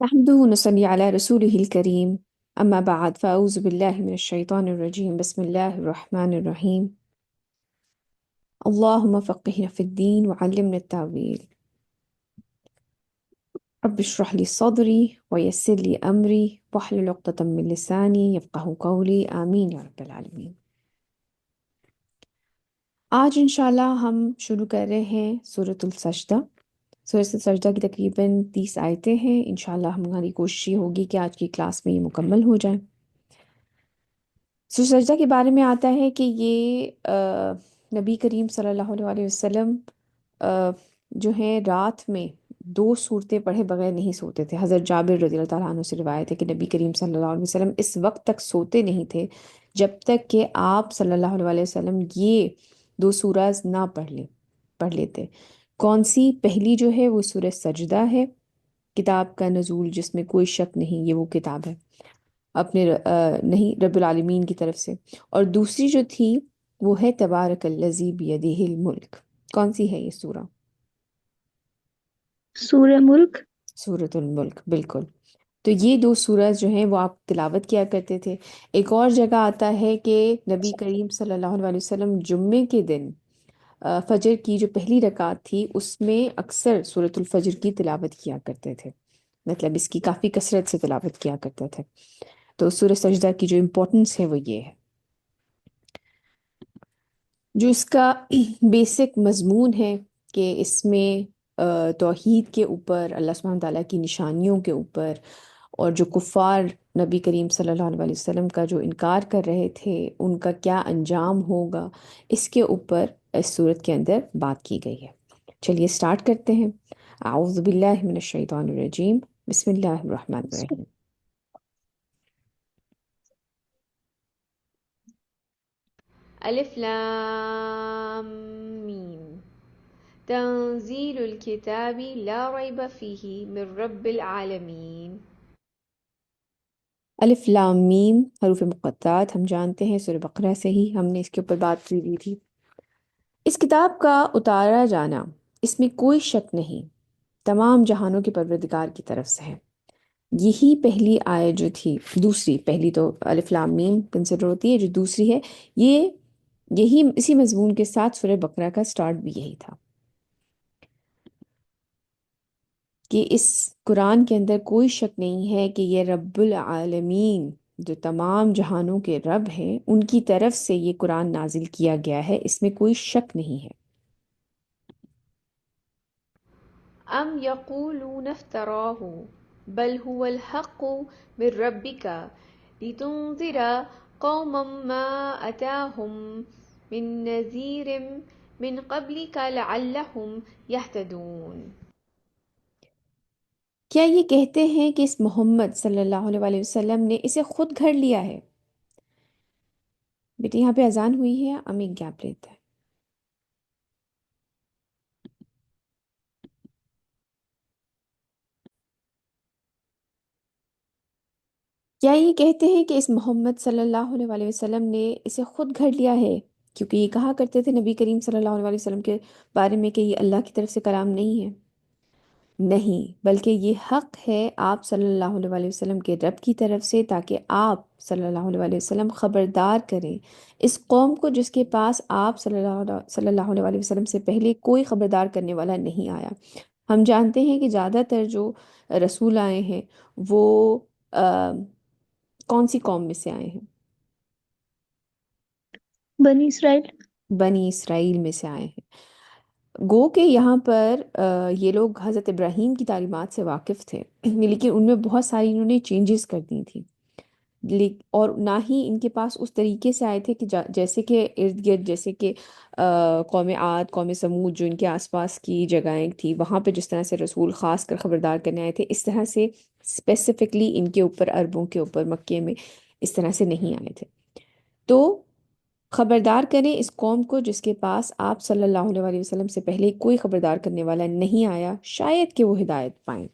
نحمده ونصلي على رسوله الكريم. أما بعد فأعوذ بالله من الشيطان الرجيم. بسم الله الرحمن الرحيم. اللهم فقهنا في الدين وعلمنا التأويل. رب اشرح لي صدري ويسر لي أمري واحلل عقدة من لساني يفقه قولي آمين يا رب العالمين. آج انشاءاللہ ہم شروع کر رہے ہیں سورۃ السجدہ. سورۃ السجدہ کی تقریباً 30 آیتیں ہیں. انشاءاللہ ہماری کوشش یہ ہوگی کہ آج کی کلاس میں یہ مکمل ہو جائیں. سجدہ کے بارے میں آتا ہے کہ یہ نبی کریم صلی اللہ علیہ وسلم آ، جو ہیں رات میں 2 سورتیں پڑھے بغیر نہیں سوتے تھے. حضرت جابر رضی اللہ تعالیٰ عنہ سے روایت ہے کہ نبی کریم صلی اللہ علیہ وسلم اس وقت تک سوتے نہیں تھے جب تک کہ آپ صلی اللہ علیہ وسلم یہ 2 سورہ نہ پڑھ لیتے. کون سی؟ پہلی جو ہے وہ سورہ سجدہ ہے، کتاب کا نزول جس میں کوئی شک نہیں، یہ وہ کتاب ہے اپنے نہیں رب العالمین کی طرف سے. اور دوسری جو تھی وہ ہے تبارک الذی بیدہ الملک. کون سی ہے یہ سورہ؟ سورہ ملک۔ سورۃ الملک، بالکل. تو یہ 2 سورہ جو ہیں وہ آپ تلاوت کیا کرتے تھے. ایک اور جگہ آتا ہے کہ نبی کریم صلی اللہ علیہ وسلم جمعے کے دن فجر کی جو پہلی رکعت تھی اس میں اکثر سورۃ الفجر کی تلاوت کیا کرتے تھے، مطلب اس کی کافی کثرت سے تلاوت کیا کرتے تھے. تو سورہ سجدہ کی جو امپورٹنس ہے وہ یہ ہے. جو اس کا بیسک مضمون ہے کہ اس میں توحید کے اوپر، اللہ سبحانہ تعالیٰ کی نشانیوں کے اوپر، اور جو کفار نبی کریم صلی اللہ علیہ وسلم کا جو انکار کر رہے تھے ان کا کیا انجام ہوگا، اس کے اوپر اس صورت کے اندر بات کی گئی ہے. چلیے سٹارٹ کرتے ہیں. اعوذ باللہ من الشیطان الرجیم. بسم اللہ الرحمن الرحیم. الف لام میم تنزیل الکتاب لا ریب فیہ من رب العالمین. الف لام میم حروف مقطعات ہم جانتے ہیں سورہ بقرہ سے ہی ہم نے اس کے اوپر بات کی دی تھی. اس کتاب کا اتارا جانا اس میں کوئی شک نہیں تمام جہانوں کے پروردگار کی طرف سے ہے. یہی پہلی آیت جو تھی، دوسری پہلی تو الف لام میم کنسیڈر ہوتی ہے، جو دوسری ہے یہ یہی اسی مضمون کے ساتھ سورہ بقرہ کا سٹارٹ بھی یہی تھا کہ اس قرآن کے اندر کوئی شک نہیں ہے کہ یہ رب العالمین جو تمام جہانوں کے رب ہیں ان کی طرف سے یہ قرآن نازل کیا گیا ہے، اس میں کوئی شک نہیں ہے. ام یقولون افتراہ بل هو الحق من ربک لتنذر قوما ما اتاهم من نذیر من قبلک لعلهم يهتدون. کیا یہ کہتے ہیں کہ اس محمد صلی اللہ علیہ وسلم نے اسے خود گھڑ لیا ہے؟ بیٹے یہاں پہ اذان ہوئی ہے، ہم ایک گیپ لیتے ہیں. کیا یہ کہتے ہیں کہ اس محمد صلی اللہ علیہ وسلم نے اسے خود گھڑ لیا ہے؟ کیونکہ یہ کہا کرتے تھے نبی کریم صلی اللہ علیہ وسلم کے بارے میں کہ یہ اللہ کی طرف سے کلام نہیں ہے. نہیں، بلکہ یہ حق ہے آپ صلی اللہ علیہ وسلم کے رب کی طرف سے تاکہ آپ صلی اللہ علیہ وسلم خبردار کریں اس قوم کو جس کے پاس آپ صلی اللہ علیہ وسلم سے پہلے کوئی خبردار کرنے والا نہیں آیا. ہم جانتے ہیں کہ زیادہ تر جو رسول آئے ہیں وہ کون سی قوم میں سے آئے ہیں؟ بنی اسرائیل۔ بنی اسرائیل میں سے آئے ہیں. گو کہ یہاں پر یہ لوگ حضرت ابراہیم کی تعلیمات سے واقف تھے لیکن ان میں بہت ساری انہوں نے چینجز کر دی تھی، اور نہ ہی ان کے پاس اس طریقے سے آئے تھے کہ جیسے کہ ارد گرد، جیسے کہ قوم عاد، قوم سمود جو ان کے آس پاس کی جگہیں تھی وہاں پہ جس طرح سے رسول خاص کر خبردار کرنے آئے تھے، اس طرح سے اسپیسیفکلی ان کے اوپر، عربوں کے اوپر، مکے میں اس طرح سے نہیں آئے تھے. تو خبردار کریں اس قوم کو جس کے پاس آپ صلی اللہ علیہ وسلم سے پہلے کوئی خبردار کرنے والا نہیں آیا، شاید کہ وہ ہدایت پائیں.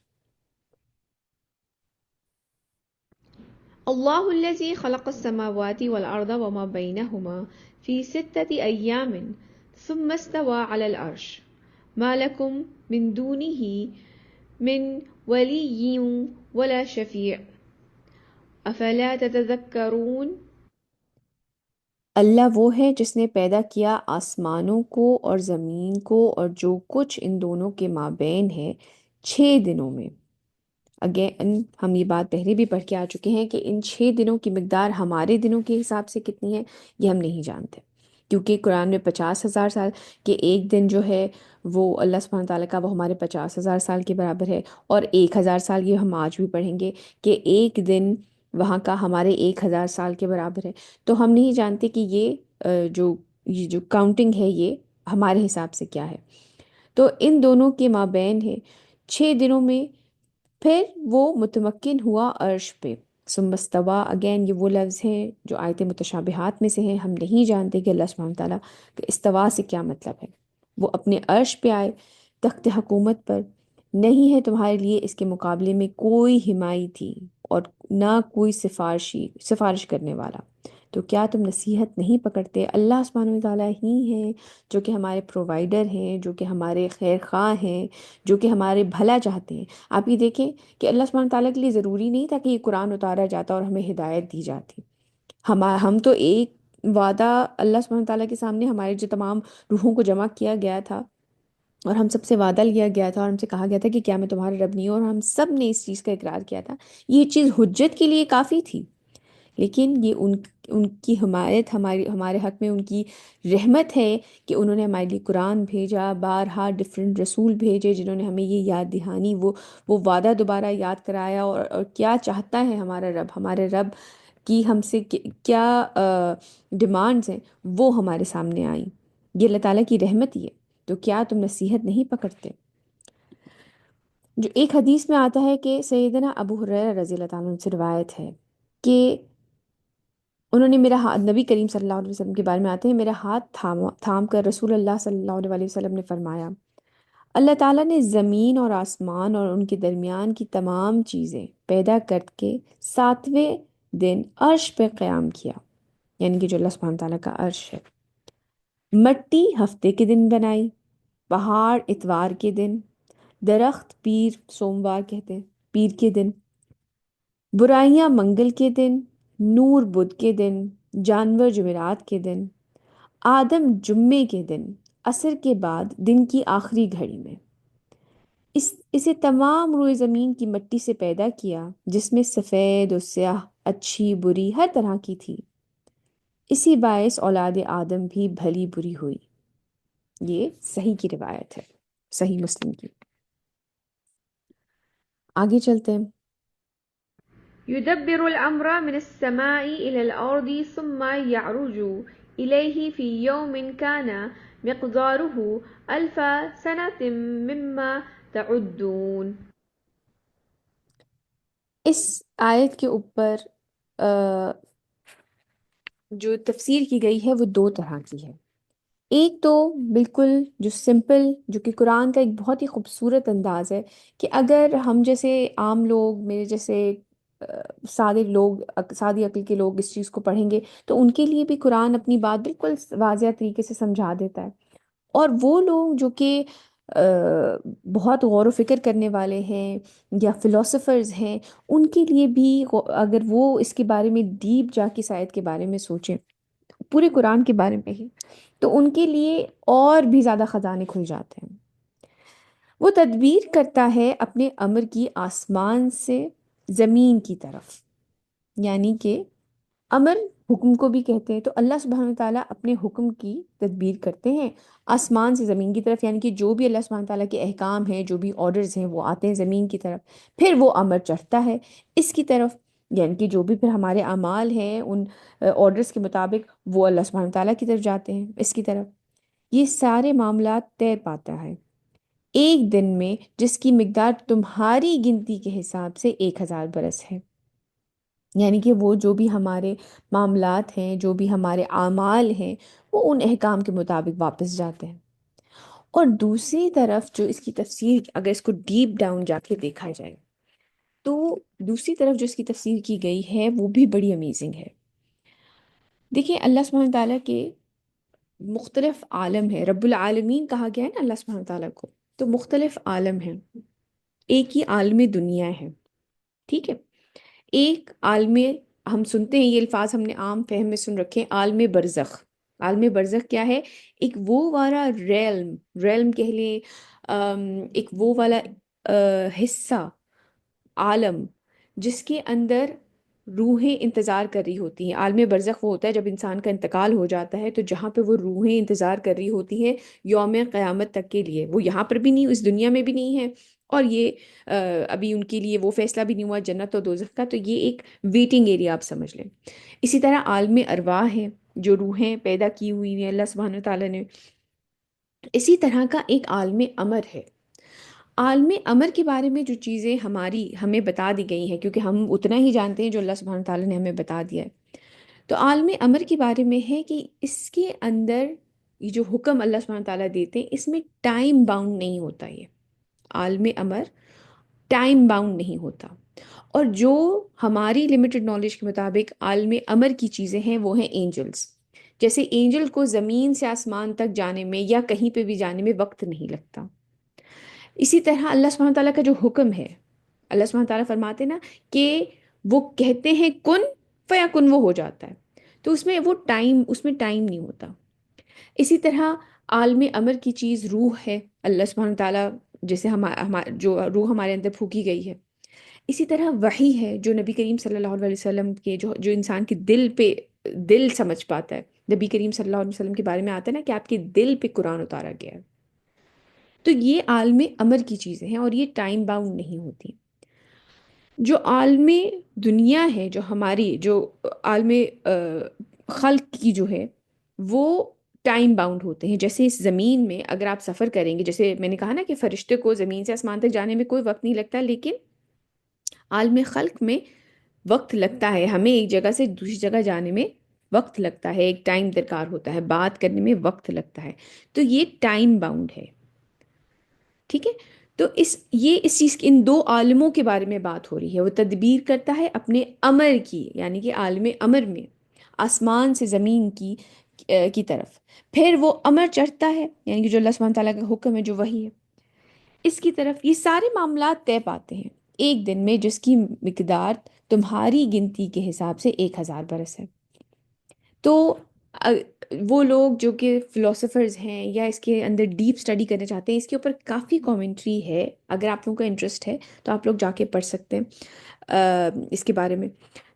اللہ الذي خلق السماوات والأرض وما بينهما في 6 أيام ثم استوى على العرش ما لكم من دونه من ولي ولا شفيع أفلا تتذكرون. اللہ وہ ہے جس نے پیدا کیا آسمانوں کو اور زمین کو اور جو کچھ ان دونوں کے مابین ہے 6 دنوں میں. اگین ہم یہ بات پہلے بھی پڑھ کے آ چکے ہیں کہ ان 6 دنوں کی مقدار ہمارے دنوں کے حساب سے کتنی ہے یہ ہم نہیں جانتے، کیونکہ قرآن میں 50,000 سال کے ایک دن جو ہے وہ اللہ سبحانہ تعالیٰ کا وہ ہمارے 50,000 سال کے برابر ہے، اور 1,000 سال یہ ہم آج بھی پڑھیں گے کہ ایک دن وہاں کا ہمارے 1,000 سال کے برابر ہے. تو ہم نہیں جانتے کہ یہ جو کاؤنٹنگ ہے یہ ہمارے حساب سے کیا ہے. تو ان دونوں کے مابین ہے 6 دنوں میں. پھر وہ متمکن ہوا عرش پہ. ثم استویٰ، اگین یہ وہ لفظ ہیں جو آیت متشابہات میں سے ہیں، ہم نہیں جانتے کہ اللہ سبحانہ تعالیٰ کے استوا سے کیا مطلب ہے. وہ اپنے عرش پہ آئے تخت حکومت پر، نہیں ہے تمہارے لیے اس کے مقابلے میں کوئی حمایتی اور نہ کوئی سفارش کرنے والا. تو کیا تم نصیحت نہیں پکڑتے؟ اللہ سبحانہ تعالیٰ ہی ہیں جو کہ ہمارے پرووائڈر ہیں، جو کہ ہمارے خیر خواہ ہیں، جو کہ ہمارے بھلا چاہتے ہیں. آپ یہ دیکھیں کہ اللہ سبحانہ تعالیٰ کے لیے ضروری نہیں تھا کہ یہ قرآن اتارا جاتا اور ہمیں ہدایت دی جاتی. ہم تو ایک وعدہ اللہ سبحانہ تعالیٰ کے سامنے ہمارے جو تمام روحوں کو جمع کیا گیا تھا اور ہم سب سے وعدہ لیا گیا تھا اور ہم سے کہا گیا تھا کہ کیا میں تمہارا رب نہیں ہوں، اور ہم سب نے اس چیز کا اقرار کیا تھا. یہ چیز حجت کے لیے کافی تھی، لیکن یہ ان کی حمایت ہمارے حق میں ان کی رحمت ہے کہ انہوں نے ہمارے لیے قرآن بھیجا، بارہا ڈفرینٹ رسول بھیجے جنہوں نے ہمیں یہ یاد دہانی، وہ وعدہ دوبارہ یاد کرایا، اور کیا چاہتا ہے ہمارا رب. ہمارے رب کی ہم سے کیا ڈیمانڈز ہیں وہ ہمارے سامنے آئیں. یہ اللہ تعالیٰ کی رحمت ہی ہے. تو کیا تم نصیحت نہیں پکڑتے؟ جو ایک حدیث میں آتا ہے کہ سیدنا ابو ہریرہ رضی اللہ تعالیٰ عنہ سے روایت ہے کہ انہوں نے میرا ہاتھ، نبی کریم صلی اللہ علیہ وسلم کے بارے میں آتے ہیں، میرا ہاتھ تھام کر رسول اللہ صلی اللہ علیہ وسلم نے فرمایا، اللہ تعالیٰ نے زمین اور آسمان اور ان کے درمیان کی تمام چیزیں پیدا کر کے 7ویں دن عرش پہ قیام کیا. یعنی کہ جو اللہ سبحانہ تعالیٰ کا عرش ہے. مٹی ہفتے کے دن بنائی، پہاڑ اتوار کے دن، درخت پیر سوموار کہتے ہیں پیر کے دن، برائیاں منگل کے دن، نور بدھ کے دن، جانور جمعرات کے دن، آدم جمعے کے دن، عصر کے بعد دن کی آخری گھڑی میں. اسے تمام روئے زمین کی مٹی سے پیدا کیا جس میں سفید و سیاہ، اچھی بری ہر طرح کی تھی. اسی باعث اولاد آدم بھی بھلی بری ہوئی. یہ صحیح کی روایت ہے، صحیح مسلم کی. آگے چلتے ہیں. يدبر الأمر من السماء إلى الأرض ثم يعرج إليه في يوم كان مقداره 1000 سنة مما تعدون. اس آیت کے اوپر جو تفسیر کی گئی ہے وہ دو طرح کی ہے. ایک تو بالکل جو سمپل، جو کہ قرآن کا ایک بہت ہی خوبصورت انداز ہے کہ اگر ہم جیسے عام لوگ، میرے جیسے سادے لوگ، سادی عقل کے لوگ اس چیز کو پڑھیں گے تو ان کے لیے بھی قرآن اپنی بات بالکل واضح طریقے سے سمجھا دیتا ہے. اور وہ لوگ جو کہ بہت غور و فکر کرنے والے ہیں یا فلاسفرز ہیں، ان کے لیے بھی اگر وہ اس کے بارے میں ڈیپ جا کے شاید کے بارے میں سوچیں، پورے قرآن کے بارے میں ہی، تو ان کے لیے اور بھی زیادہ خزانے کھل جاتے ہیں. وہ تدبیر کرتا ہے اپنے امر کی آسمان سے زمین کی طرف. یعنی کہ امر حکم کو بھی کہتے ہیں، تو اللہ سبحانہ تعالیٰ اپنے حکم کی تدبیر کرتے ہیں آسمان سے زمین کی طرف. یعنی کہ جو بھی اللہ سبحانہ تعالیٰ کے احکام ہیں، جو بھی آرڈرز ہیں، وہ آتے ہیں زمین کی طرف، پھر وہ امر چڑھتا ہے اس کی طرف. یعنی کہ جو بھی پھر ہمارے اعمال ہیں ان آرڈرز کے مطابق وہ اللہ سبحانہ تعالیٰ کی طرف جاتے ہیں اس کی طرف. یہ سارے معاملات طے پاتا ہے ایک دن میں جس کی مقدار تمہاری گنتی کے حساب سے 1,000 برس ہے. یعنی کہ وہ جو بھی ہمارے معاملات ہیں، جو بھی ہمارے اعمال ہیں، وہ ان احکام کے مطابق واپس جاتے ہیں. اور دوسری طرف جو اس کی تفسیر، اگر اس کو ڈیپ ڈاؤن جا کے دیکھا جائے تو دوسری طرف جو اس کی تفسیر کی گئی ہے وہ بھی بڑی امیزنگ ہے. دیکھیں اللہ سبحانہ تعالیٰ کے مختلف عالم ہے، رب العالمین کہا گیا ہے نا اللہ سبحانہ تعالیٰ کو، تو مختلف عالم ہیں. ایک ہی عالم دنیا ہے ٹھیک ہے؟ ایک عالم، ہم سنتے ہیں یہ الفاظ، ہم نے عام فہم میں سن رکھے ہیں، عالم برزخ۔ عالم برزخ کیا ہے؟ ایک وہ والا ریلم کہہ لیں، ایک وہ والا حصہ، عالم، جس کے اندر روحیں انتظار کر رہی ہوتی ہیں۔ عالم برزخ وہ ہوتا ہے جب انسان کا انتقال ہو جاتا ہے، تو جہاں پہ وہ روحیں انتظار کر رہی ہوتی ہیں یوم قیامت تک کے لیے، وہ یہاں پر بھی نہیں، اس دنیا میں بھی نہیں ہے، اور یہ ابھی ان کے لیے وہ فیصلہ بھی نہیں ہوا جنت اور دوزخ کا، تو یہ ایک ویٹنگ ایریا آپ سمجھ لیں۔ اسی طرح عالم ارواح ہے، جو روحیں پیدا کی ہوئی ہیں اللہ سبحانہ تعالیٰ نے۔ اسی طرح کا ایک عالم امر ہے۔ عالم امر کے بارے میں جو چیزیں ہمیں بتا دی گئی ہیں، کیونکہ ہم اتنا ہی جانتے ہیں جو اللہ سبحانہ تعالیٰ نے ہمیں بتا دیا ہے، تو عالم امر کے بارے میں ہے کہ اس کے اندر یہ جو حکم اللہ سبحانہ تعالیٰ دیتے ہیں، اس میں ٹائم باؤنڈ نہیں ہوتا۔ یہ عالم امر ٹائم باؤنڈ نہیں ہوتا، اور جو ہماری لمیٹڈ نالج کے مطابق عالم امر کی چیزیں ہیں وہ ہیں اینجلز۔ جیسے اینجل کو زمین سے آسمان تک جانے میں یا کہیں پہ بھی جانے میں وقت نہیں لگتا، اسی طرح اللہ سبحانہ تعالیٰ کا جو حکم ہے، اللہ سبحانہ تعالیٰ فرماتے نا کہ وہ کہتے ہیں کن فیکن، وہ ہو جاتا ہے، تو اس میں ٹائم نہیں ہوتا۔ اسی طرح عالم امر کی چیز روح ہے، اللہ سبحانہ تعالیٰ جیسے جو روح ہمارے اندر پھونکی گئی ہے۔ اسی طرح وحی ہے، جو نبی کریم صلی اللہ علیہ وسلم کے جو انسان کے دل سمجھ پاتا ہے۔ نبی کریم صلی اللہ علیہ وسلم کے بارے میں آتا ہے نا کہ آپ کے دل پہ قرآن اتارا گیا ہے۔ تو یہ عالم امر کی چیزیں ہیں اور یہ ٹائم باؤنڈ نہیں ہوتی۔ جو عالم دنیا ہے، جو عالم خلق کی جو ہے، وہ ٹائم باؤنڈ ہوتے ہیں۔ جیسے اس زمین میں اگر آپ سفر کریں گے، جیسے میں نے کہا نا کہ فرشتے کو زمین سے آسمان تک جانے میں کوئی وقت نہیں لگتا، لیکن عالم خلق میں وقت لگتا ہے، ہمیں ایک جگہ سے دوسری جگہ جانے میں وقت لگتا ہے، ایک ٹائم درکار ہوتا ہے، بات کرنے میں وقت لگتا ہے، تو یہ ٹائم باؤنڈ ہے۔ ٹھیک ہے؟ تو اس چیز کے، ان دو عالموں کے بارے میں بات ہو رہی ہے۔ وہ تدبیر کرتا ہے اپنے امر کی، یعنی کہ عالم امر میں آسمان سے زمین کی طرف، پھر وہ امر چڑھتا ہے، یعنی کہ جو اللہ سبحانہ تعالیٰ کا حکم ہے، جو وہی ہے، اس کی طرف یہ سارے معاملات طے پاتے ہیں ایک دن میں، جس کی مقدار تمہاری گنتی کے حساب سے 1000 برس ہے۔ تو وہ لوگ جو کہ فلاسفرز ہیں یا اس کے اندر ڈیپ اسٹڈی کرنا چاہتے ہیں، اس کے اوپر کافی کامنٹری ہے، اگر آپ لوگوں کا انٹرسٹ ہے تو آپ لوگ جا کے پڑھ سکتے ہیں اس کے بارے میں۔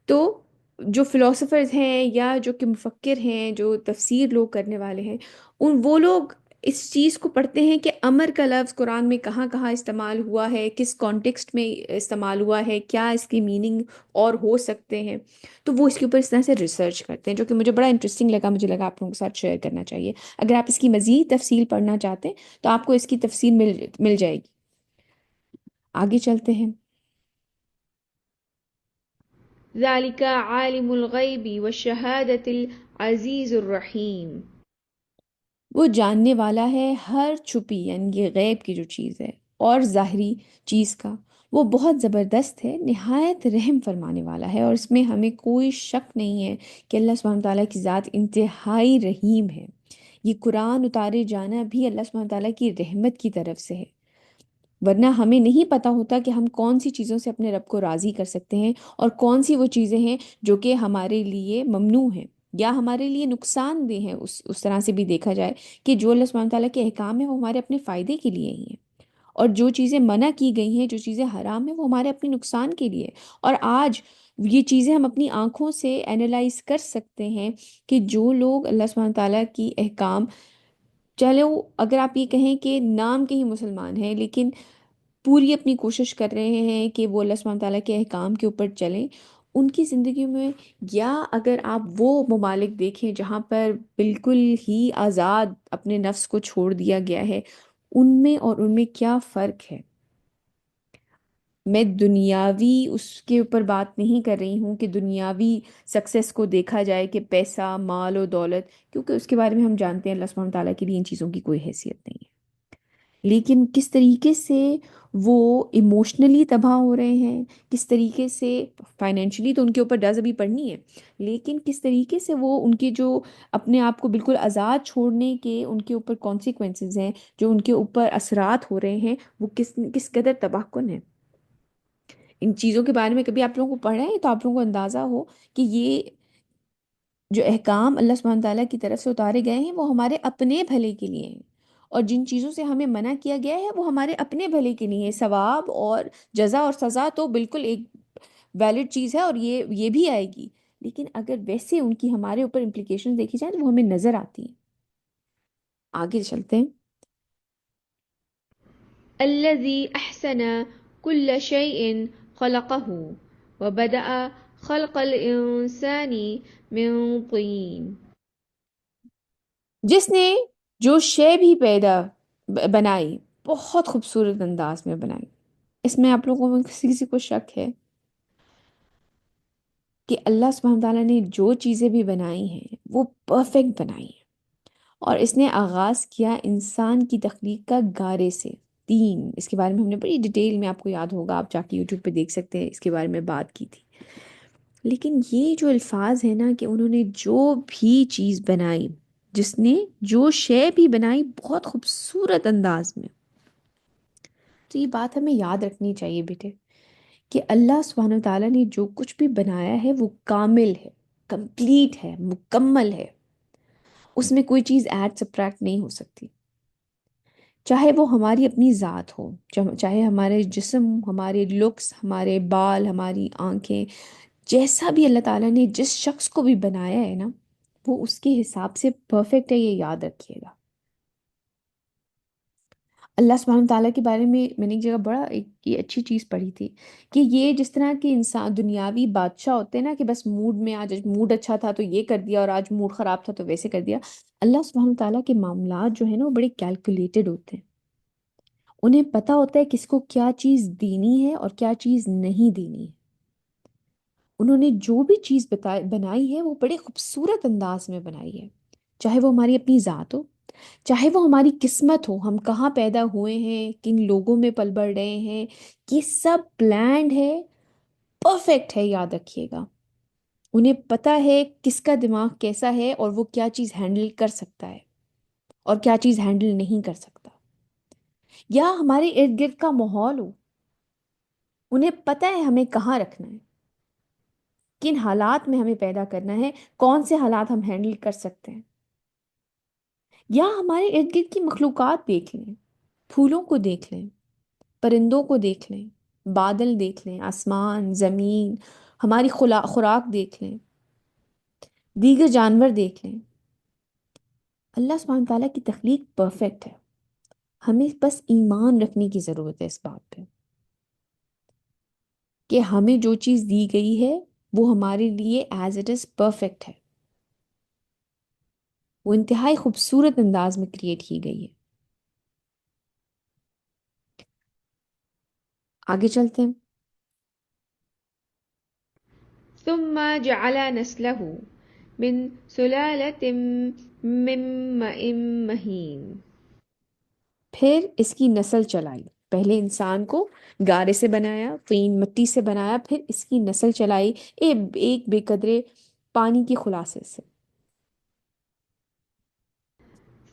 تو جو فلاسفرز ہیں یا جو کہ مفکر ہیں، جو تفسیر لوگ کرنے والے ہیں، وہ لوگ اس چیز کو پڑھتے ہیں کہ امر کا لفظ قرآن میں کہاں کہاں استعمال ہوا ہے، کس کانٹیکسٹ میں استعمال ہوا ہے، کیا اس کی میننگ اور ہو سکتے ہیں، تو وہ اس کے اوپر اس طرح سے ریسرچ کرتے ہیں، جو کہ مجھے بڑا انٹرسٹنگ لگا، مجھے لگا آپ لوگوں کے ساتھ شیئر کرنا چاہیے۔ اگر آپ اس کی مزید تفصیل پڑھنا چاہتے ہیں تو آپ کو اس کی تفصیل مل جائے گی۔ آگے چلتے ہیں۔ ذالک عالم الغیب والشہادۃ العزیز الرحیم، وہ جاننے والا ہے ہر چھپی، یعنی یہ غیب کی جو چیز ہے، اور ظاہری چیز کا، وہ بہت زبردست ہے، نہایت رحم فرمانے والا ہے، اور اس میں ہمیں کوئی شک نہیں ہے کہ اللہ سبحانہ تعالیٰ کی ذات انتہائی رحیم ہے۔ یہ قرآن اتارے جانا بھی اللہ سبحانہ تعالیٰ کی رحمت کی طرف سے ہے، ورنہ ہمیں نہیں پتہ ہوتا کہ ہم کون سی چیزوں سے اپنے رب کو راضی کر سکتے ہیں، اور کون سی وہ چیزیں ہیں جو کہ ہمارے لیے ممنوع ہیں یا ہمارے لیے نقصان دہ ہیں، اس طرح سے بھی دیکھا جائے کہ جو اللہ سبحانہ تعالیٰ کے احکام ہیں وہ ہمارے اپنے فائدے کے لیے ہی ہیں، اور جو چیزیں منع کی گئی ہیں، جو چیزیں حرام ہیں، وہ ہمارے اپنے نقصان کے لیے۔ اور آج یہ چیزیں ہم اپنی آنکھوں سے اینالائز کر سکتے ہیں کہ جو لوگ اللہ سبحانہ تعالیٰ کی احکام، چلو اگر آپ یہ کہیں کہ نام کے ہی مسلمان ہیں لیکن پوری اپنی کوشش کر رہے ہیں کہ وہ اللہ سبحانہ تعالیٰ کے احکام کے اوپر چلیں، ان کی زندگی میں، یا اگر آپ وہ ممالک دیکھیں جہاں پر بالکل ہی آزاد اپنے نفس کو چھوڑ دیا گیا ہے، ان میں اور ان میں کیا فرق ہے۔ میں دنیاوی اس کے اوپر بات نہیں کر رہی ہوں کہ دنیاوی سکسیس کو دیکھا جائے کہ پیسہ، مال و دولت، کیونکہ اس کے بارے میں ہم جانتے ہیں اللہ سبحانہ تعالیٰ کے لیے ان چیزوں کی کوئی حیثیت نہیں ہے، لیکن کس طریقے سے وہ ایموشنلی تباہ ہو رہے ہیں، کس طریقے سے فائنینشلی تو ان کے اوپر ڈز ابھی پڑنی ہے، لیکن کس طریقے سے وہ ان کے جو اپنے آپ کو بالکل آزاد چھوڑنے کے ان کے اوپر کانسیکوینسز ہیں، جو ان کے اوپر اثرات ہو رہے ہیں، وہ کس قدر تباہ کن ہیں۔ ان چیزوں کے بارے میں کبھی آپ لوگوں کو پڑھا ہے تو آپ لوگوں کو اندازہ ہو کہ یہ جو احکام اللہ سبحانہ تعالیٰ کی طرف سے اتارے گئے ہیں وہ ہمارے اپنے بھلے کے لیے ہیں، اور جن چیزوں سے ہمیں منع کیا گیا ہے وہ ہمارے اپنے بھلے کے لیے ہے۔ ثواب اور جزا اور سزا تو بالکل ایک ویلڈ چیز ہے، اور یہ بھی آئے گی، لیکن اگر ویسے ان کی ہمارے اوپر امپلیکیشن دیکھی جائیں تو وہ ہمیں نظر آتی ہیں۔ آگے چلتے ہیں۔ الذي أحسن كل شيء خلقه وبدأ خلق الإنسان من طين جس نے جو شے بھی بنائی بہت خوبصورت انداز میں بنائی۔ اس میں آپ لوگوں میں کسی کسی کو شک ہے کہ اللہ سبحانہ تعالیٰ نے جو چیزیں بھی بنائی ہیں وہ پرفیکٹ بنائی ہیں، اور اس نے آغاز کیا انسان کی تخلیق کا گارے سے، تین، اس کے بارے میں ہم نے بڑی ڈیٹیل میں، آپ کو یاد ہوگا آپ جا کے یوٹیوب پہ دیکھ سکتے ہیں، اس کے بارے میں بات کی تھی۔ لیکن یہ جو الفاظ ہیں نا کہ انہوں نے جو بھی چیز بنائی، جس نے جو شے بھی بنائی بہت خوبصورت انداز میں، تو یہ بات ہمیں یاد رکھنی چاہیے بیٹے کہ اللہ سبحانہ تعالیٰ نے جو کچھ بھی بنایا ہے وہ کامل ہے، کمپلیٹ ہے، مکمل ہے، اس میں کوئی چیز ایڈ سبٹریکٹ نہیں ہو سکتی، چاہے وہ ہماری اپنی ذات ہو، چاہے ہمارے جسم، ہمارے لکس، ہمارے بال، ہماری آنکھیں، جیسا بھی اللہ تعالیٰ نے جس شخص کو بھی بنایا ہے نا وہ اس کے حساب سے پرفیکٹ ہے، یہ یاد رکھیے گا۔ اللہ سبحانہ تعالیٰ کے بارے میں نے ایک جگہ بڑا ایک یہ اچھی چیز پڑھی تھی کہ یہ جس طرح کے انسان دنیاوی بادشاہ ہوتے ہیں نا کہ بس موڈ میں، آج موڈ اچھا تھا تو یہ کر دیا اور آج موڈ خراب تھا تو ویسے کر دیا، اللہ سبحانہ تعالیٰ کے معاملات جو ہیں نا وہ بڑے کیلکولیٹڈ ہوتے ہیں، انہیں پتہ ہوتا ہے کس کو کیا چیز دینی ہے اور کیا چیز نہیں دینی ہے۔ انہوں نے جو بھی چیز بنائی ہے وہ بڑے خوبصورت انداز میں بنائی ہے، چاہے وہ ہماری اپنی ذات ہو، چاہے وہ ہماری قسمت ہو، ہم کہاں پیدا ہوئے ہیں، کن لوگوں میں پل بڑھ رہے ہیں، یہ سب پلانڈ ہے، پرفیکٹ ہے، یاد رکھیے گا۔ انہیں پتہ ہے کس کا دماغ کیسا ہے اور وہ کیا چیز ہینڈل کر سکتا ہے اور کیا چیز ہینڈل نہیں کر سکتا، یا ہمارے ارد گرد کا ماحول ہو، انہیں پتہ ہے ہمیں کہاں رکھنا ہے، کن حالات میں ہمیں پیدا کرنا ہے، کون سے حالات ہم ہینڈل کر سکتے ہیں، یا ہمارے ارد گرد کی مخلوقات دیکھ لیں، پھولوں کو دیکھ لیں، پرندوں کو دیکھ لیں، بادل دیکھ لیں، آسمان، زمین، ہماری خوراک دیکھ لیں، دیگر جانور دیکھ لیں، اللہ سبحانہ تعالیٰ کی تخلیق پرفیکٹ ہے، ہمیں بس ایمان رکھنے کی ضرورت ہے اس بات پہ کہ ہمیں جو چیز دی گئی ہے وہ ہمارے لیے ایز اٹ از پرفیکٹ ہے، وہ انتہائی خوبصورت انداز میں کریٹ کی گئی ہے۔ آگے چلتے ہیں۔ ثم جعل نسله من سلالة من ماء مهين پھر اس کی نسل چلائی، پہلے انسان کو گارے سے بنایا، طین مٹی سے بنایا، پھر اس کی نسل چلائی ایک بے قدرے پانی کے خلاصے سے۔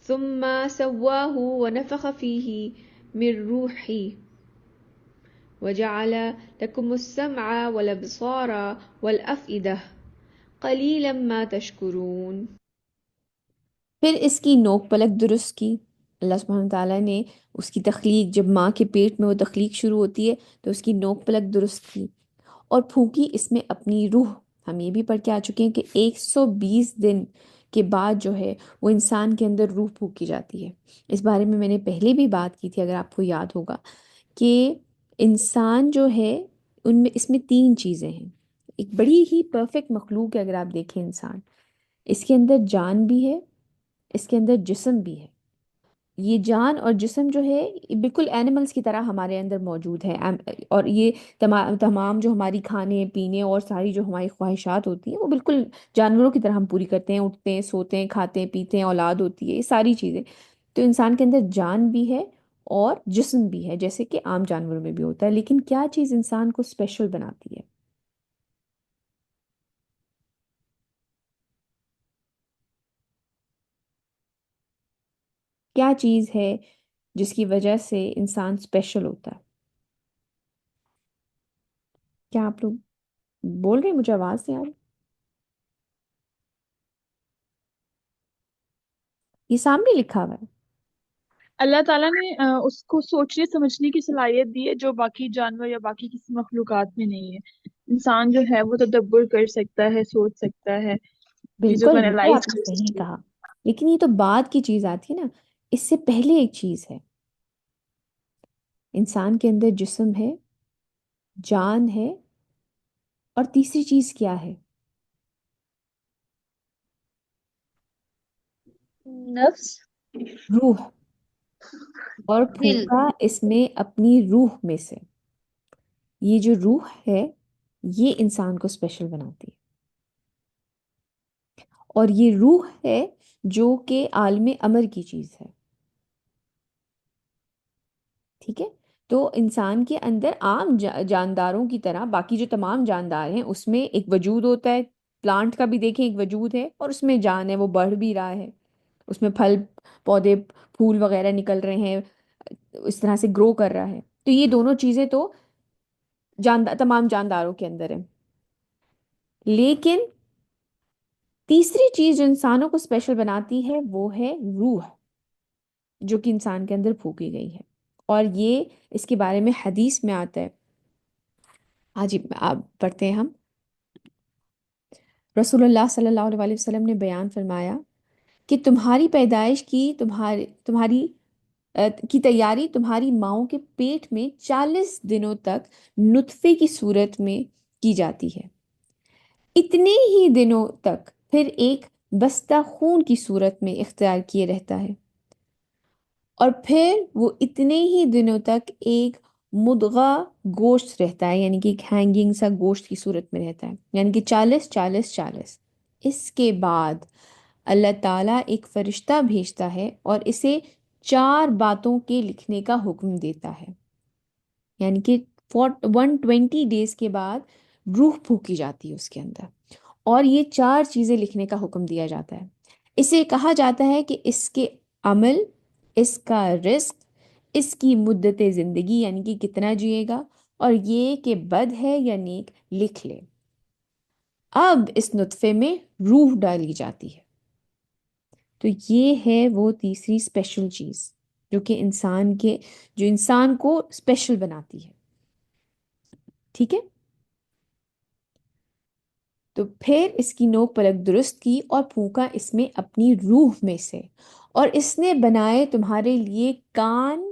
ثم سواه ونفخ فيه من روحه وجعل لكم السمع والأبصار والأفئدة قليلا ما تشكرون پھر اس کی نوک پلک درست کی، اللہ سبحانہ تعالیٰ نے اس کی تخلیق، جب ماں کے پیٹ میں وہ تخلیق شروع ہوتی ہے تو اس کی نوک پلک درست کی اور پھونکی اس میں اپنی روح۔ ہم یہ بھی پڑھ کے آ چکے ہیں کہ 120 دن کے بعد جو ہے وہ انسان کے اندر روح پھونکی جاتی ہے۔ اس بارے میں نے پہلے بھی بات کی تھی، اگر آپ کو یاد ہوگا، کہ انسان جو ہے ان میں اس میں تین چیزیں ہیں، ایک بڑی ہی پرفیکٹ مخلوق ہے اگر آپ دیکھیں انسان، اس کے اندر جان بھی ہے، اس کے اندر جسم بھی ہے، یہ جان اور جسم جو ہے یہ بالکل اینیملز کی طرح ہمارے اندر موجود ہے، اور یہ تمام جو ہماری کھانے پینے اور ساری جو ہماری خواہشات ہوتی ہیں وہ بالکل جانوروں کی طرح ہم پوری کرتے ہیں، اٹھتے ہیں، سوتے ہیں، کھاتے ہیں، پیتے ہیں، اولاد ہوتی ہے، یہ ساری چیزیں۔ تو انسان کے اندر جان بھی ہے اور جسم بھی ہے جیسے کہ عام جانوروں میں بھی ہوتا ہے، لیکن کیا چیز انسان کو اسپیشل بناتی ہے؟ کیا چیز ہے جس کی وجہ سے انسان اسپیشل ہوتا ہے؟ کیا آپ لوگ بول رہے ہیں؟ مجھے آواز نہیں آ رہی. یہ سامنے لکھا ہوا ہے. اللہ تعالیٰ نے اس کو سوچنے سمجھنے کی صلاحیت دی ہے جو باقی جانور یا باقی کسی مخلوقات میں نہیں ہے. انسان جو ہے وہ تدبر کر سکتا ہے، سوچ سکتا ہے، چیزوں کو بالکل بالکل انالائز آپ نے کر صحیح سکتا ہے. کہا. لیکن یہ تو بعد کی چیز آتی ہے نا. اس سے پہلے ایک چیز ہے. انسان کے اندر جسم ہے، جان ہے، اور تیسری چیز کیا ہے؟ نفس. روح. اور دل. پھوکا اس میں اپنی روح میں سے. یہ جو روح ہے یہ انسان کو اسپیشل بناتی ہے. اور یہ روح ہے جو کہ عالم امر کی چیز ہے. ٹھیک ہے. تو انسان کے اندر عام جانداروں کی طرح باقی جو تمام جاندار ہیں اس میں ایک وجود ہوتا ہے. پلانٹ کا بھی دیکھیں ایک وجود ہے اور اس میں جان ہے، وہ بڑھ بھی رہا ہے، اس میں پھل پودے پھول وغیرہ نکل رہے ہیں، اس طرح سے گرو کر رہا ہے. تو یہ دونوں چیزیں تو تمام جانداروں کے اندر ہیں. لیکن تیسری چیز جو انسانوں کو اسپیشل بناتی ہے وہ ہے روح، جو کہ انسان کے اندر پھونکی گئی ہے. اور یہ اس کے بارے میں حدیث میں آتا ہے. آج آپ پڑھتے ہیں ہم. رسول اللہ صلی اللہ علیہ وسلم نے بیان فرمایا کہ تمہاری پیدائش تمہاری کی تیاری تمہاری ماؤں کے پیٹ میں 40 دنوں تک نطفے کی صورت میں کی جاتی ہے. اتنے ہی دنوں تک پھر ایک بستہ خون کی صورت میں اختیار کیے رہتا ہے، اور پھر وہ اتنے ہی دنوں تک ایک مدغہ گوشت رہتا ہے، یعنی کہ ایک ہینگنگ سا گوشت کی صورت میں رہتا ہے، یعنی کہ 40 40 40. اس کے بعد اللہ تعالیٰ ایک فرشتہ بھیجتا ہے اور اسے 4 باتوں کے لکھنے کا حکم دیتا ہے. یعنی کہ 120 ڈیز کے بعد روح پھونکی جاتی ہے اس کے اندر، اور یہ 4 چیزیں لکھنے کا حکم دیا جاتا ہے. اسے کہا جاتا ہے کہ اس کے عمل، اس کا رزق، اس کی مدت زندگی یعنی کہ کتنا جیے گا، اور یہ کہ بد ہے یا نیک لکھ لے. اب اس نطفے میں روح ڈالی جاتی ہے. تو یہ ہے وہ تیسری اسپیشل چیز جو کہ جو انسان کو اسپیشل بناتی ہے. ٹھیک ہے. تو پھر اس کی نوک پلک درست کی اور پھونکا اس میں اپنی روح میں سے، اور اس نے بنائے تمہارے لیے کان،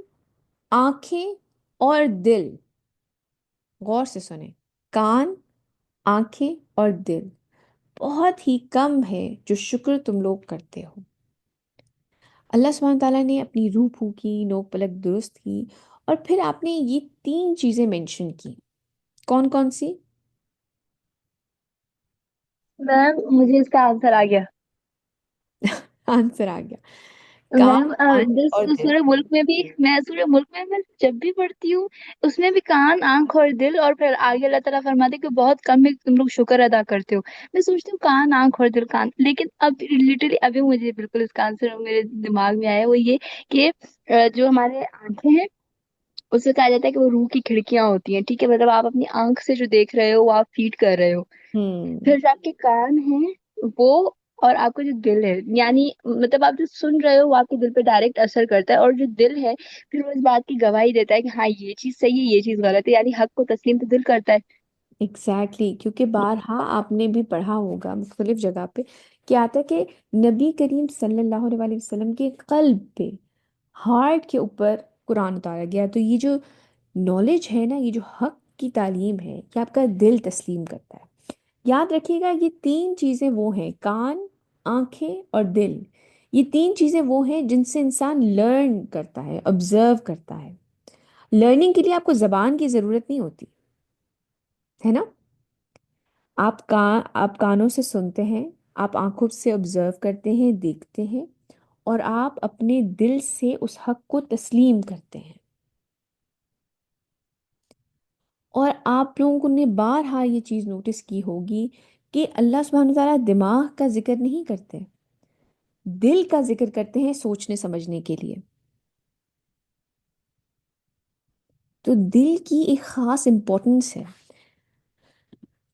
آنکھیں اور دل. غور سے سنیں. کان، آنکھیں اور دل. بہت ہی کم ہے جو شکر تم لوگ کرتے ہو. اللہ سبحانہ تعالیٰ نے اپنی روح پھونکی، نوک پلک درست کی، اور پھر آپ نے یہ 3 چیزیں مینشن کی. کون کون سی؟ میم مجھے اس کا آنسر آ گیا. آنسر آ گیا. کان، میم آنکھ اور دل. سورہ ملک میں بھی میں جب بھی پڑھتی ہوں اس میں بھی کان، آنکھ اور دل، اور پھر آگے اللہ تعالیٰ فرماتے کہ بہت کم ہے تم لوگ شکر ادا کرتے ہو. میں سوچتی ہوں کان، آنکھ اور دل، کان، لیکن اب لٹرلی ابھی مجھے بالکل اس کا آنسر میرے دماغ میں آیا، وہ یہ کہ جو ہمارے آنکھیں ہیں اسے کہا جاتا ہے کہ وہ روح کی کھڑکیاں ہوتی ہیں. ٹھیک ہے، مطلب آپ اپنی آنکھ سے جو دیکھ رہے ہو وہ آپ فیڈ کر رہے ہو. ہوں. پھر جو آپ کے کان ہیں وہ، اور آپ کا جو دل ہے، یعنی مطلب آپ جو سن رہے ہو وہ آپ کے دل پہ ڈائریکٹ اثر کرتا ہے، اور جو دل ہے پھر وہ اس بات کی گواہی دیتا ہے کہ ہاں یہ چیز صحیح ہے، یہ چیز غلط ہے، یعنی حق کو تسلیم تو دل کرتا ہے. ایگزیکٹلی. کیونکہ بارہا آپ نے بھی پڑھا ہوگا مختلف جگہ پہ کیا آتا ہے کہ نبی کریم صلی اللہ علیہ وسلم کے قلب پہ، ہارٹ کے اوپر قرآن اتارا گیا. تو یہ جو نالج ہے نا، یہ جو حق کی تعلیم ہے، یہ آپ کا دل تسلیم کرتا ہے. یاد رکھیے گا یہ 3 چیزیں وہ ہیں، کان، آنکھیں اور دل. یہ 3 چیزیں وہ ہیں جن سے انسان لرن کرتا ہے، آبزرو کرتا ہے. لرننگ کے لیے آپ کو زبان کی ضرورت نہیں ہوتی ہے نا. آپ کانوں سے سنتے ہیں، آپ آنکھوں سے آبزرو کرتے ہیں، دیکھتے ہیں، اور آپ اپنے دل سے اس حق کو تسلیم کرتے ہیں. اور آپ لوگوں نے بارہا یہ چیز نوٹس کی ہوگی کہ اللہ سبحانہ تعالیٰ دماغ کا ذکر نہیں کرتے، دل کا ذکر کرتے ہیں سوچنے سمجھنے کے لیے. تو دل کی ایک خاص امپورٹنس ہے.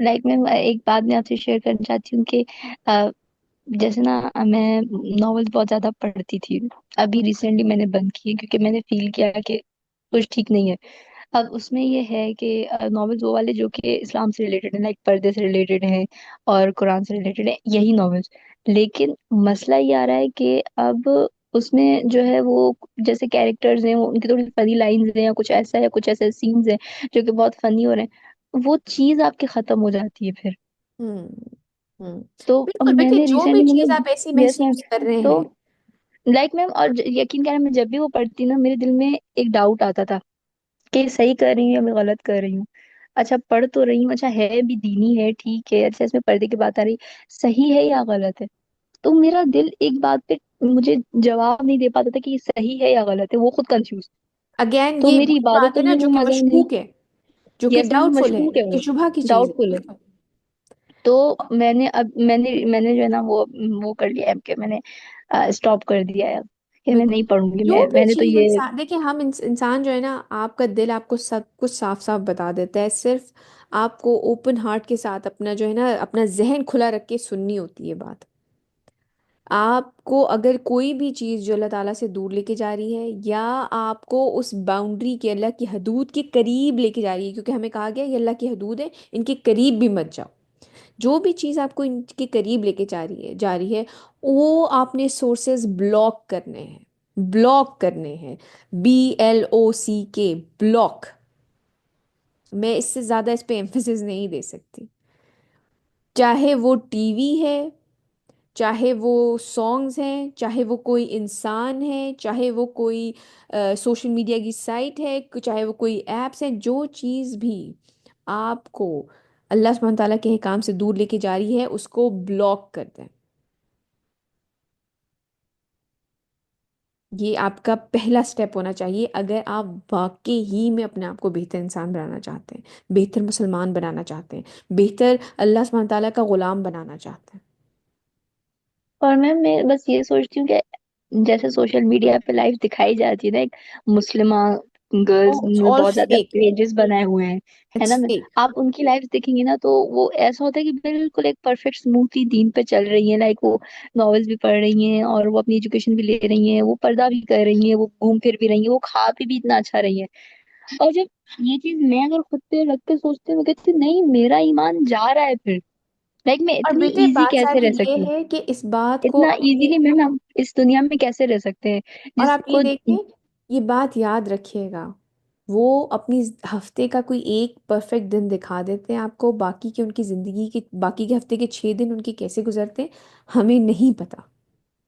لائک میں ایک بات میں آپ سے شیئر کرنا چاہتی ہوں کہ جیسے نا میں ناول بہت زیادہ پڑھتی تھی. ابھی ریسنٹلی میں نے بند کی ہے کیونکہ میں نے فیل کیا کہ کچھ ٹھیک نہیں ہے. اب اس میں یہ ہے کہ ناولز وہ والے جو کہ اسلام سے ریلیٹڈ ہیں، لائک پردے سے ریلیٹڈ ہیں اور قرآن سے ریلیٹڈ ہیں، یہی ناولز. لیکن مسئلہ یہ آ رہا ہے کہ اب اس میں جو ہے وہ جیسے کیریکٹرز ہیں، وہ ان کی تھوڑی فنی لائنز ہیں یا کچھ ایسا ہے، کچھ ایسے سینز ہیں جو کہ بہت فنی ہو رہے ہیں، وہ چیز آپ کی ختم ہو جاتی ہے پھر. ہوں ہوں تو بالکل میں بالکل، نے جو بھی ریسنٹلی چیز آپ ایسی یس میم. محسوس کر رہے تو ہیں. لائک میم اور یقین کریں میں جب بھی وہ پڑھتی نا میرے دل میں ایک ڈاؤٹ آتا تھا کہ صحیح کر رہی ہوں یا میں غلط کر رہی ہوں. اچھا پڑھ تو رہی ہوں، اچھا ہے بھی دینی ہے ٹھیک ہے، اچھا اس میں پردے کی بات آ رہی، صحیح ہے یا غلط ہے؟ تو میرا دل ایک بات پہ مجھے جواب نہیں دے پاتا تھا کہ یہ صحیح ہے یا غلط ہے، وہ خود کنفیوز. اگین تو یہ میری وہی بات ہے عبادتوں نا میں جو وہ کہ مزہ نہیں. مشکوک ہے، جو کہ یس میم ڈاؤٹ فل ہے، مشکوک ہے کہ وہ، شبہ کی چیز ڈاؤٹ ہے، فل ہے. بالکل. تو میں نے جو ہے نا وہ کر لیا ہے کہ میں نے اسٹاپ کر دیا ہے اب کہ میں بالکل نہیں پڑھوں گی. جو بھی میں نے تو چیز یہ انسان دیکھیں، ہم انسان جو ہے نا، آپ کا دل آپ کو سب کچھ صاف صاف بتا دیتا ہے، صرف آپ کو اوپن ہارٹ کے ساتھ اپنا جو ہے نا اپنا ذہن کھلا رکھ کے سننی ہوتی ہے بات. آپ کو اگر کوئی بھی چیز جو اللہ تعالیٰ سے دور لے کے جا رہی ہے، یا آپ کو اس باؤنڈری کے، اللہ کی حدود کے قریب لے کے جا رہی ہے، کیونکہ ہمیں کہا گیا یہ اللہ کی حدود ہے، ان کے قریب بھی مت جاؤ. جو بھی چیز آپ کو ان کے قریب لے کے جا رہی ہے وہ آپ نے سورسز بلاک کرنے ہیں، بلاک کرنے ہیں. BLOCK، block. میں اس سے زیادہ اس پہ ایمفسس نہیں دے سکتی. چاہے وہ ٹی وی ہے، چاہے وہ سانگز ہیں، چاہے وہ کوئی انسان ہے، چاہے وہ کوئی سوشل میڈیا کی سائٹ ہے، چاہے وہ کوئی ایپس ہیں، جو چیز بھی آپ کو اللہ سبحانہ تعالیٰ کے احکام سے دور لے کے جا رہی ہے اس کو بلاک کر دیں. یہ آپ کا پہلا سٹیپ ہونا چاہیے اگر آپ واقعی ہی میں اپنے آپ کو بہتر انسان بنانا چاہتے ہیں، بہتر مسلمان بنانا چاہتے ہیں، بہتر اللہ سبحانہ تعالیٰ کا غلام بنانا چاہتے ہیں. اور میں بس یہ سوچتی ہوں کہ جیسے سوشل میڈیا پہ لائف دکھائی جاتی ہے نا، ایک مسلمہ گرلز اٹس آل بہت زیادہ فیک. پیجز بنائے ہوئے ہیں، ہے نا اٹس میم. فیک. آپ ان کی لائف دیکھیں گے نا تو وہ ایسا ہوتا ہے کہ بالکل ایک پرفیکٹ اسموتھلی دین پہ چل رہی ہیں، لائک وہ ناولز بھی پڑھ رہی ہیں اور وہ اپنی ایجوکیشن بھی لے رہی ہیں، وہ پردہ بھی کر رہی ہیں، وہ گھوم پھر بھی رہی ہیں، وہ کھا پی بھی اتنا اچھا رہی ہیں. اور جب یہ چیز میں اگر خود پہ رکھ کے سوچتی ہوں میں کہتی ہوں نہیں میرا ایمان جا رہا ہے پھر. لائک میں اور اتنی بیٹے ایزی بات کیسے ساری رہ یہ سکتی ہوں، ہے کہ اس بات کو اتنا اپنے، ایزیلی میم ہم اس دنیا میں کیسے رہ سکتے ہیں اور جس آپ یہ کو. دیکھیں، یہ بات یاد رکھیے گا، وہ اپنی ہفتے کا کوئی ایک پرفیکٹ دن دکھا دیتے ہیں آپ کو، باقی کے ان کی زندگی کے باقی کے ہفتے کے 6 دن ان کے کیسے گزرتے ہیں ہمیں نہیں پتا.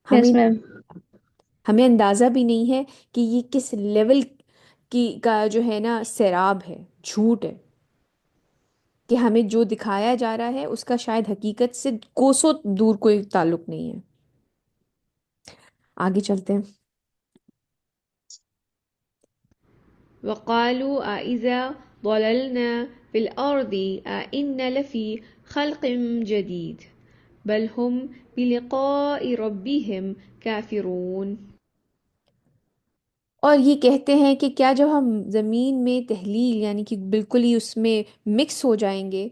ہمیں یس نہیں میم. پتا. ہمیں اندازہ بھی نہیں ہے کہ یہ کس لیول کی کا جو ہے نا سیراب ہے، جھوٹ ہے. کہ ہمیں جو دکھایا جا رہا ہے اس کا شاید حقیقت سے کوسوں دور کوئی تعلق نہیں ہے. آگے چلتے ہیں. وقالوا أإذا ضللنا في الأرض أإنا لفي خلق جديد بل هم بلقاء ربهم كافرون. اور یہ کہتے ہیں کہ کیا جب ہم زمین میں تحلیل یعنی کہ بالکل ہی اس میں مکس ہو جائیں گے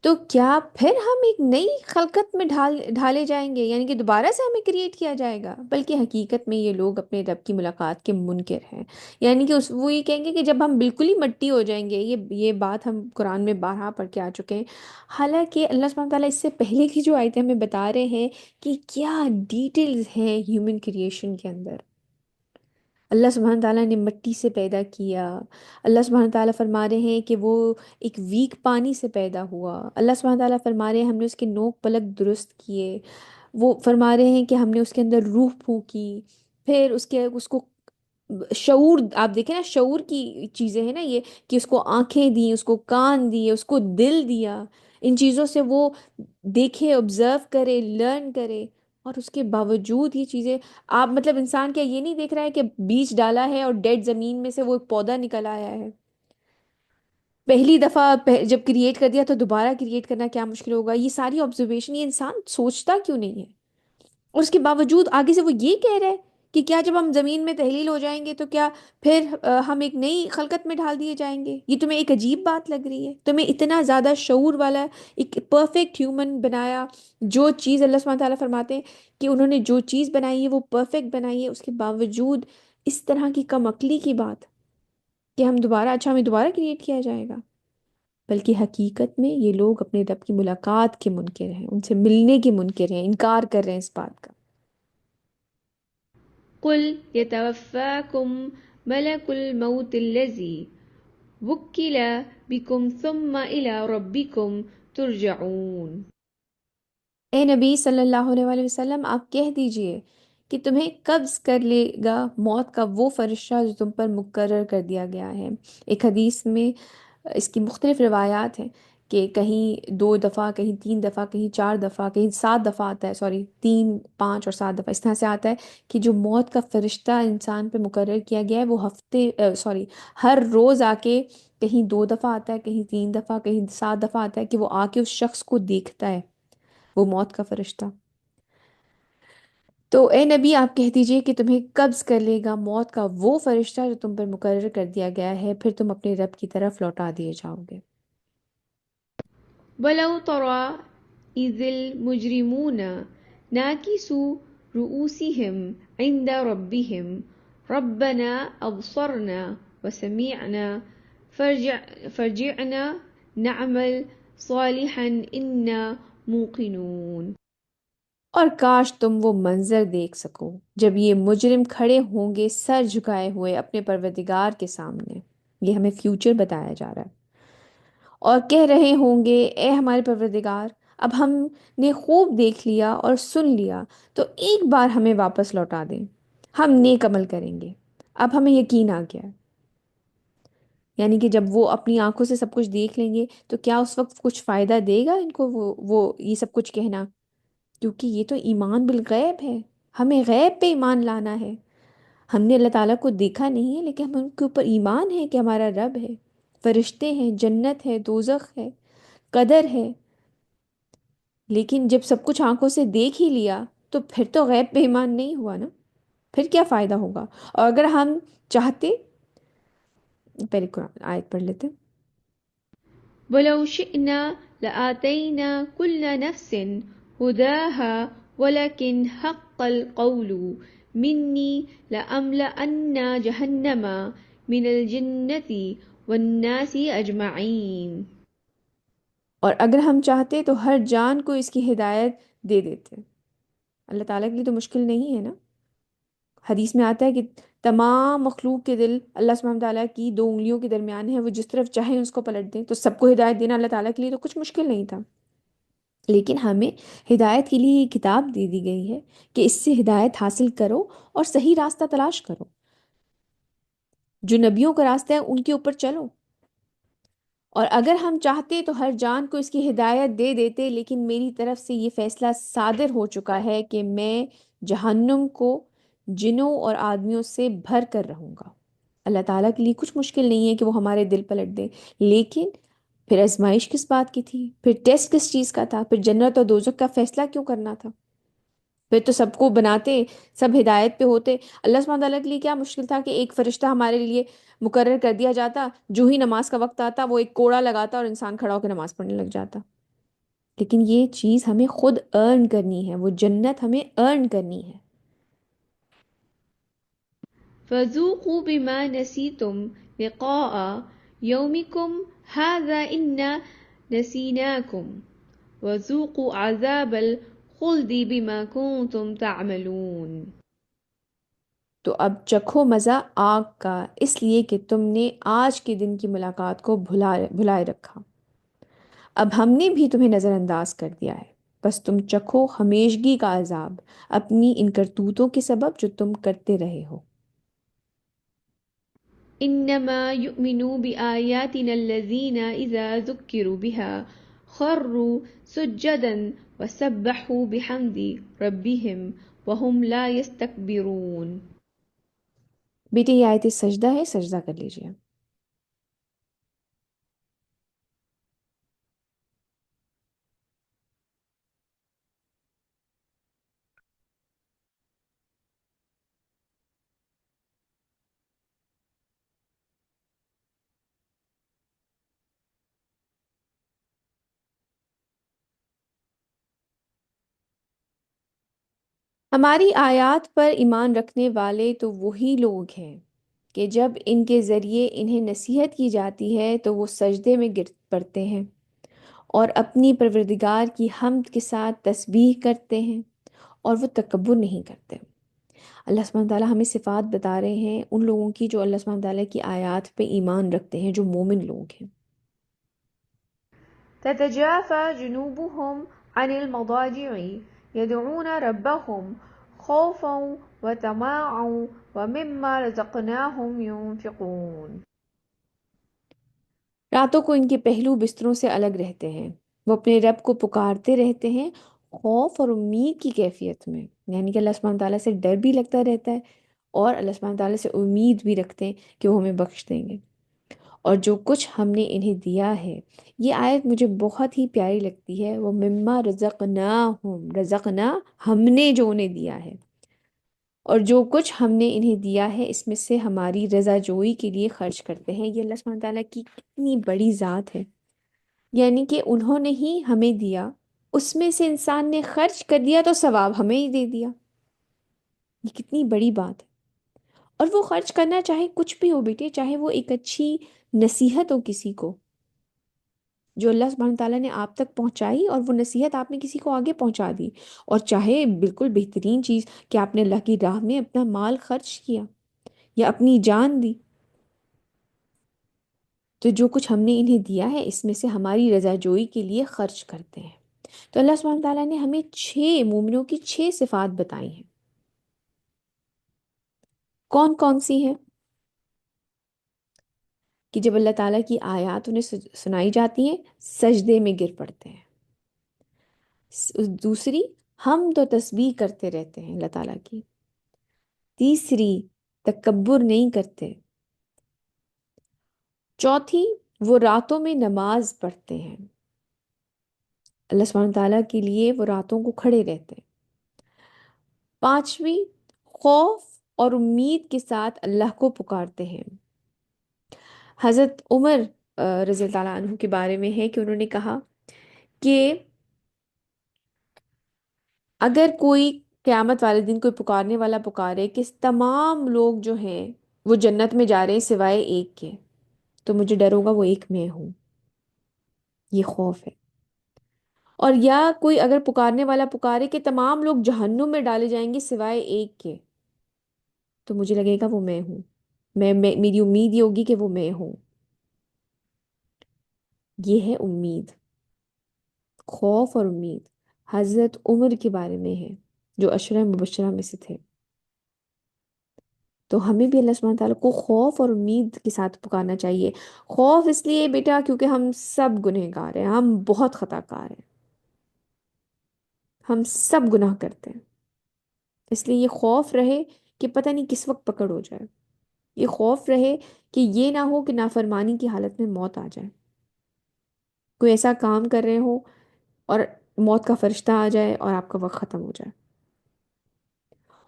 تو کیا پھر ہم ایک نئی خلقت میں ڈھالے جائیں گے، یعنی کہ دوبارہ سے ہمیں کریٹ کیا جائے گا. بلکہ حقیقت میں یہ لوگ اپنے رب کی ملاقات کے منکر ہیں. یعنی کہ وہ یہ کہیں گے کہ جب ہم بالکل ہی مٹی ہو جائیں گے. یہ بات ہم قرآن میں بارہا پڑھ کے آ چکے ہیں. حالانکہ اللہ سبحانہ تعالیٰ اس سے پہلے کی جو آیتیں ہمیں بتا رہے ہیں کہ کیا ڈیٹیلز ہیں ہیومن کریشن کے اندر. اللہ سبحانہ تعالیٰ نے مٹی سے پیدا کیا. اللہ سبحانہ تعالیٰ فرما رہے ہیں کہ وہ ایک ویک پانی سے پیدا ہوا. اللہ سبحانہ تعالیٰ فرما رہے ہیں ہم نے اس کے نوک پلک درست کیے. وہ فرما رہے ہیں کہ ہم نے اس کے اندر روح پھونکی. پھر اس کو شعور، آپ دیکھیں نا شعور کی چیزیں ہیں نا یہ، کہ اس کو آنکھیں دی، اس کو کان دیے، اس کو دل دیا. ان چیزوں سے وہ دیکھے، آبزرو کرے، لرن کرے. اور اس کے باوجود یہ چیزیں، آپ مطلب انسان کیا یہ نہیں دیکھ رہا ہے کہ بیج ڈالا ہے اور ڈیڈ زمین میں سے وہ ایک پودا نکل آیا ہے. پہلی دفعہ جب کریٹ کر دیا تو دوبارہ کریٹ کرنا کیا مشکل ہوگا. یہ ساری آبزرویشن یہ انسان سوچتا کیوں نہیں ہے؟ اور اس کے باوجود آگے سے وہ یہ کہہ رہا ہے کہ کیا جب ہم زمین میں تحلیل ہو جائیں گے تو کیا پھر ہم ایک نئی خلقت میں ڈال دیے جائیں گے؟ یہ تمہیں ایک عجیب بات لگ رہی ہے؟ تمہیں اتنا زیادہ شعور والا ایک پرفیکٹ ہیومن بنایا، جو چیز اللہ سبحانہ تعالیٰ فرماتے ہیں کہ انہوں نے جو چیز بنائی ہے وہ پرفیکٹ بنائی ہے، اس کے باوجود اس طرح کی کم عقلی کی بات کہ ہمیں دوبارہ کریٹ کیا جائے گا؟ بلکہ حقیقت میں یہ لوگ اپنے رب کی ملاقات کے منکر ہیں، ان سے ملنے کے منکر ہیں، انکار کر رہے ہیں اس بات کا۔ قل يتوفاكم ملك الموت الذي وكل بكم ثم إلى ربكم ترجعون۔ اے نبی صلی اللہ علیہ وآلہ وسلم، آپ کہہ دیجئے کہ تمہیں قبض کر لے گا موت کا وہ فرشتہ جو تم پر مقرر کر دیا گیا ہے۔ ایک حدیث میں اس کی مختلف روایات ہیں کہ کہیں 2 دفعہ، کہیں 3 دفعہ، کہیں 4 دفعہ، کہیں 7 دفعہ آتا ہے، سوری 3، 5 اور 7 دفعہ اس طرح سے آتا ہے کہ جو موت کا فرشتہ انسان پہ مقرر کیا گیا ہے وہ ہر روز آ کے کہیں 2 دفعہ آتا ہے، کہیں 3 دفعہ، کہیں 7 دفعہ آتا ہے، کہ وہ آ کے اس شخص کو دیکھتا ہے، وہ موت کا فرشتہ۔ تو اے نبی آپ کہہ دیجئے کہ تمہیں قبض کر لے گا موت کا وہ فرشتہ جو تم پر مقرر کر دیا گیا ہے، پھر تم اپنے رب کی طرف لوٹا دیے جاؤ گے۔ ولو ترى إذ المجرمون ناكسوا رؤوسهم عند ربهم ربنا أبصرنا وسمعنا فارجعنا نعمل صالحا إنا موقنون۔ اور کاش تم وہ منظر دیکھ سکو جب یہ مجرم کھڑے ہوں گے سر جھکائے ہوئے اپنے پروردگار کے سامنے، یہ ہمیں فیوچر بتایا جا رہا ہے، اور کہہ رہے ہوں گے اے ہمارے پروردگار، اب ہم نے خوب دیکھ لیا اور سن لیا، تو ایک بار ہمیں واپس لوٹا دیں، ہم نیک عمل کریں گے، اب ہمیں یقین آ گیا ہے۔ یعنی کہ جب وہ اپنی آنکھوں سے سب کچھ دیکھ لیں گے تو کیا اس وقت کچھ فائدہ دے گا ان کو وہ یہ سب کچھ کہنا؟ کیونکہ یہ تو ایمان بالغیب ہے، ہمیں غیب پہ ایمان لانا ہے۔ ہم نے اللہ تعالیٰ کو دیکھا نہیں ہے، لیکن ہم ان کے اوپر ایمان ہے کہ ہمارا رب ہے، فرشتے ہیں، جنت ہے، دوزخ ہے، قدر ہے۔ لیکن جب سب کچھ آنکھوں سے دیکھ ہی لیا تو پھر تو غیب پہ ایمان نہیں ہوا نا، پھر کیا فائدہ ہوگا؟ اور اگر ہم چاہتے، پہلے قرآن آیت پڑھ لیتے ہیں۔ ولو شئنا لآتينا كل نفس هداها ولكن حق القول مني لأملأن جهنم من الجنة والناس أجمعين۔ اور اگر ہم چاہتے تو ہر جان کو اس کی ہدایت دے دیتے۔ اللہ تعالیٰ کے لیے تو مشکل نہیں ہے نا۔ حدیث میں آتا ہے کہ تمام مخلوق کے دل اللہ سبحانہ تعالیٰ کی 2 انگلیوں کے درمیان ہے، وہ جس طرف چاہیں اس کو پلٹ دیں، تو سب کو ہدایت دینا اللہ تعالیٰ کے لیے تو کچھ مشکل نہیں تھا۔ لیکن ہمیں ہدایت کے لیے یہ کتاب دے دی گئی ہے کہ اس سے ہدایت حاصل کرو اور صحیح راستہ تلاش کرو، جو نبیوں کا راستہ ہے ان کے اوپر چلو۔ اور اگر ہم چاہتے تو ہر جان کو اس کی ہدایت دے دیتے، لیکن میری طرف سے یہ فیصلہ صادر ہو چکا ہے کہ میں جہنم کو جنوں اور آدمیوں سے بھر کر رہوں گا۔ اللہ تعالیٰ کے لیے کچھ مشکل نہیں ہے کہ وہ ہمارے دل پلٹ دے، لیکن پھر آزمائش کس بات کی تھی؟ پھر ٹیسٹ کس چیز کا تھا؟ پھر جنت اور دوزخ کا فیصلہ کیوں کرنا تھا؟ پھر تو سب کو بناتے، سب ہدایت پہ ہوتے۔ اللہ سبحانہ تعالیٰ کے لیے کیا مشکل تھا کہ ایک فرشتہ ہمارے لیے مقرر کر دیا جاتا، جو ہی نماز کا وقت آتا وہ ایک کوڑا لگاتا اور انسان کھڑا ہو کے نماز پڑھنے لگ جاتا۔ لیکن یہ چیز ہمیں خود ارن کرنی ہے، وہ جنت ہمیں ارن کرنی ہے۔ فذوقوا بما نسيتم لقاء يومكم هذا إنا نسيناكم وذوقوا عذاب الخلد بما كنتم تعملون۔ تو اب چکھو مزہ آگ کا، اس لیے کہ تم نے آج کے دن کی ملاقات کو بھلائے رکھا، اب ہم نے بھی تمہیں نظر انداز کر دیا ہے، بس تم چکھو ہمیشگی کا عذاب اپنی ان کرتوتوں کے سبب جو تم کرتے رہے ہو۔ إنما يؤمن بآياتنا الذين إذا ذكروا بها خروا سجدا وسبحوا بحمد ربهم وهم لا يستكبرون۔ بیٹے یہ آیت سجدہ ہے، سجدہ کر لیجئے۔ ہماری آیات پر ایمان رکھنے والے تو وہی لوگ ہیں کہ جب ان کے ذریعے انہیں نصیحت کی جاتی ہے تو وہ سجدے میں گر پڑتے ہیں اور اپنی پروردگار کی حمد کے ساتھ تسبیح کرتے ہیں، اور وہ تکبر نہیں کرتے۔ اللہ سبحانہ تعالیٰ ہمیں صفات بتا رہے ہیں ان لوگوں کی جو اللہ سبحانہ تعالیٰ کی آیات پہ ایمان رکھتے ہیں، جو مومن لوگ ہیں۔ تتجافى جنوبهم عن المضاجع يدعون ربهم خوفا وطمعا ومما رزقناهم ينفقون۔ راتوں کو ان کے پہلو بستروں سے الگ رہتے ہیں، وہ اپنے رب کو پکارتے رہتے ہیں خوف اور امید کی کیفیت میں، یعنی کہ اللہ سبحانہ تعالیٰ سے ڈر بھی لگتا رہتا ہے اور اللہ سبحانہ تعالیٰ سے امید بھی رکھتے ہیں کہ وہ ہمیں بخش دیں گے۔ اور جو کچھ ہم نے انہیں دیا ہے، یہ آیت مجھے بہت ہی پیاری لگتی ہے، وہ مما رزقناہم، رزقنا ہم نے جو انہیں دیا ہے، اور جو کچھ ہم نے انہیں دیا ہے اس میں سے ہماری رضا جوئی کے لیے خرچ کرتے ہیں۔ یہ اللہ سبحانہ تعالیٰ کی کتنی بڑی ذات ہے، یعنی کہ انہوں نے ہی ہمیں دیا، اس میں سے انسان نے خرچ کر دیا تو ثواب ہمیں ہی دے دیا۔ یہ کتنی بڑی بات ہے۔ اور وہ خرچ کرنا چاہے کچھ بھی ہو بیٹے، چاہے وہ ایک اچھی نصیحت ہو کسی کو جو اللہ سبحانہ تعالیٰ نے آپ تک پہنچائی اور وہ نصیحت آپ نے کسی کو آگے پہنچا دی، اور چاہے بالکل بہترین چیز کہ آپ نے اللہ کی راہ میں اپنا مال خرچ کیا یا اپنی جان دی، تو جو کچھ ہم نے انہیں دیا ہے اس میں سے ہماری رضا جوئی کے لیے خرچ کرتے ہیں۔ تو اللہ سبحانہ تعالیٰ نے ہمیں 6 مومنوں کی 6 صفات بتائی ہیں۔ کون کون سی ہیں؟ کہ جب اللہ تعالیٰ کی آیات انہیں سنائی جاتی ہیں سجدے میں گر پڑتے ہیں۔ دوسری، حمد و تسبیح کرتے رہتے ہیں اللہ تعالیٰ کی۔ تیسری، تکبر نہیں کرتے۔ چوتھی، وہ راتوں میں نماز پڑھتے ہیں، اللہ سبحانہ تعالیٰ کے لیے وہ راتوں کو کھڑے رہتے ہیں۔ پانچویں، خوف اور امید کے ساتھ اللہ کو پکارتے ہیں۔ حضرت عمر رضی اللہ تعالیٰ عنہ کے بارے میں ہے کہ انہوں نے کہا کہ اگر کوئی قیامت والے دن کوئی پکارنے والا پکارے کہ تمام لوگ جو ہیں وہ جنت میں جا رہے ہیں سوائے ایک کے، تو مجھے ڈر ہوگا وہ ایک میں ہوں، یہ خوف ہے۔ اور یا کوئی اگر پکارنے والا پکارے کہ تمام لوگ جہنم میں ڈالے جائیں گے سوائے ایک کے، تو مجھے لگے گا وہ میں ہوں، میری امید یہ ہوگی کہ وہ میں ہوں۔ یہ ہے امید، خوف اور امید۔ حضرت عمر کے بارے میں ہے جو عشرہ مبشرہ میں سے تھے۔ تو ہمیں بھی اللہ سبحانہ تعالیٰ کو خوف اور امید کے ساتھ پکارنا چاہیے۔ خوف اس لیے بیٹا کیونکہ ہم سب گنہگار ہیں، ہم بہت خطا کار ہیں، ہم سب گناہ کرتے ہیں، اس لیے یہ خوف رہے کہ پتہ نہیں کس وقت پکڑ ہو جائے، یہ خوف رہے کہ یہ نہ ہو کہ نافرمانی کی حالت میں موت آ جائے، کوئی ایسا کام کر رہے ہو اور موت کا فرشتہ آ جائے اور آپ کا وقت ختم ہو جائے۔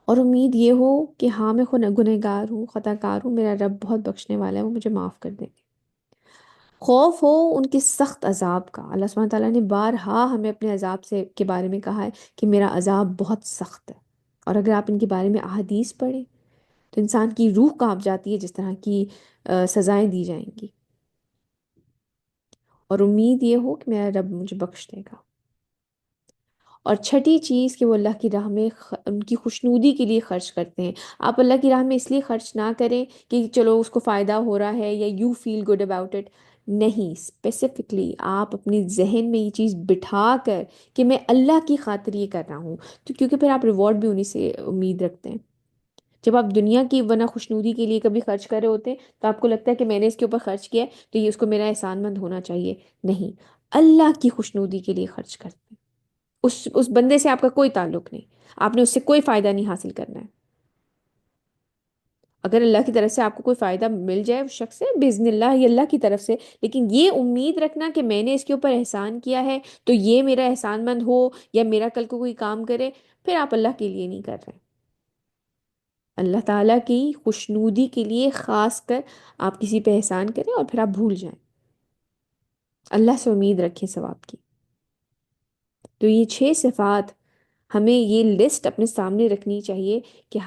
اور امید یہ ہو کہ ہاں میں گنہگار ہوں، خطا کار ہوں، میرا رب بہت بخشنے والا ہے، وہ مجھے معاف کر دیں گے۔ خوف ہو ان کے سخت عذاب کا، اللہ سبحانہ تعالیٰ نے بارہا ہمیں اپنے عذاب سے کے بارے میں کہا ہے کہ میرا عذاب بہت سخت ہے، اور اگر آپ ان کے بارے میں احادیث پڑھیں تو انسان کی روح کانپ جاتی ہے جس طرح کی سزائیں دی جائیں گی۔ اور امید یہ ہو کہ میرا رب مجھے بخش دے گا۔ اور چھٹی چیز کہ وہ اللہ کی راہ میں ان کی خوشنودی کے لیے خرچ کرتے ہیں۔ آپ اللہ کی راہ میں اس لیے خرچ نہ کریں کہ چلو اس کو فائدہ ہو رہا ہے یا you feel good about it, نہیں، اسپیسیفکلی آپ اپنے ذہن میں یہ چیز بٹھا کر کہ میں اللہ کی خاطر یہ کر رہا ہوں، تو کیونکہ پھر آپ ریوارڈ بھی انہی سے امید رکھتے ہیں۔ جب آپ دنیا کی ورنہ خوشنودی کے لیے کبھی خرچ کر رہے ہوتے ہیں تو آپ کو لگتا ہے کہ میں نے اس کے اوپر خرچ کیا ہے تو یہ اس کو میرا احسان مند ہونا چاہیے، نہیں، اللہ کی خوشنودی کے لیے خرچ کرتے ہیں۔ اس بندے سے آپ کا کوئی تعلق نہیں، آپ نے اس سے کوئی فائدہ نہیں حاصل کرنا ہے۔ اگر اللہ کی طرف سے آپ کو کوئی فائدہ مل جائے اس شخص سے، باذن اللہ یہ اللہ کی طرف سے، لیکن یہ امید رکھنا کہ میں نے اس کے اوپر احسان کیا ہے تو یہ میرا احسان مند ہو یا میرا کل کو کوئی کام کرے، پھر آپ اللہ کے لیے نہیں کر رہے۔ اللہ تعالیٰ کی خوشنودی کے لیے خاص کر آپ کسی پہ احسان کریں اور پھر آپ بھول جائیں، اللہ سے امید رکھیں ثواب کی۔ تو یہ 6 صفات ہمیں یہ لسٹ اپنے سامنے رکھنی چاہیے کہ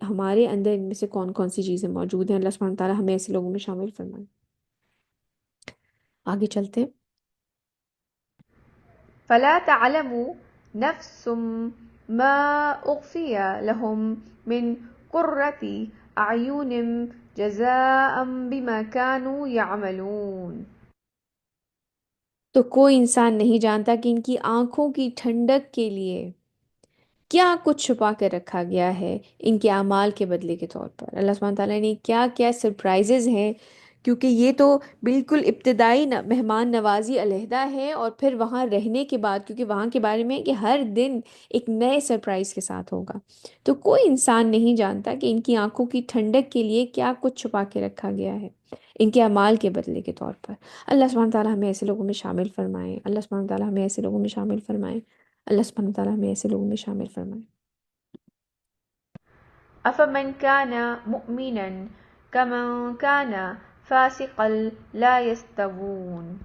ہمارے اندر ان میں سے کون کون سی چیزیں موجود ہیں۔ اللہ سبحانہ تعالیٰ ہمیں ایسے لوگوں میں شامل فرمائے۔ آگے چلتے ہیں۔ فلا تعلم نفس ما أخفي لهم من قرة أعين جزاء بما كانوا يعملون۔ تو کوئی انسان نہیں جانتا کہ ان کی آنکھوں کی ٹھنڈک کے لیے کیا کچھ چھپا کر رکھا گیا ہے ان کے اعمال کے بدلے کے طور پر۔ اللہ سبحانہ تعالیٰ نے کیا کیا سرپرائزز ہیں، کیونکہ یہ تو بالکل ابتدائی مہمان نوازی علیحدہ ہے، اور پھر وہاں رہنے کے بعد، کیونکہ وہاں کے بارے میں کہ ہر دن ایک نئے سرپرائز کے ساتھ ہوگا، تو کوئی انسان نہیں جانتا کہ ان کی آنکھوں کی ٹھنڈک کے لیے کیا کچھ چھپا کے رکھا گیا ہے ان کے اعمال کے بدلے کے طور پر۔ اللہ سبحانہ تعالیٰ ہمیں ایسے لوگوں میں شامل فرمائیں۔ اللہ سبحانہ تعالیٰ ہمیں ایسے لوگوں میں شامل فرمائیں۔ اللہ سبحانہ تعالیٰ ہمیں ایسے لوگوں میں شامل فرمائیں۔ أفمن كان مؤمنا كمن كان فاسقا لا يستوون۔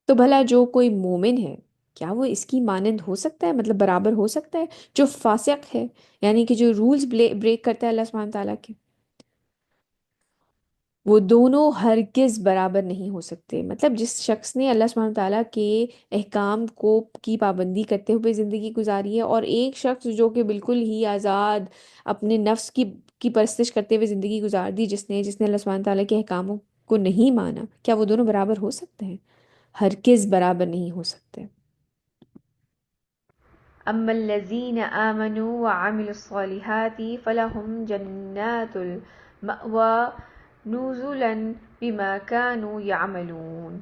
تو بھلا جو کوئی مومن ہے کیا وہ اس کی مانند ہو سکتا ہے، مطلب برابر ہو سکتا ہے جو فاسق ہے، یعنی کہ جو رولز بریک کرتا ہے اللہ سبحانہ تعالیٰ کے؟ وہ دونوں ہرگز برابر نہیں ہو سکتے۔ مطلب جس شخص نے اللہ سبحانہ تعالیٰ کے احکام کی پابندی کرتے ہوئے زندگی گزاری ہے، اور ایک شخص جو کہ بالکل ہی آزاد اپنے نفس کی پرستش کرتے ہوئے زندگی گزار دی، جس نے اللہ سبحانہ تعالیٰ کے احکاموں کو نہیں مانا، کیا وہ دونوں برابر ہو سکتے ہیں؟ ہرگز برابر نہیں ہو سکتے۔ أما الذين آمنوا وعملوا الصالحات فلهم جنات المأوى نزلا بما كانوا يعملون۔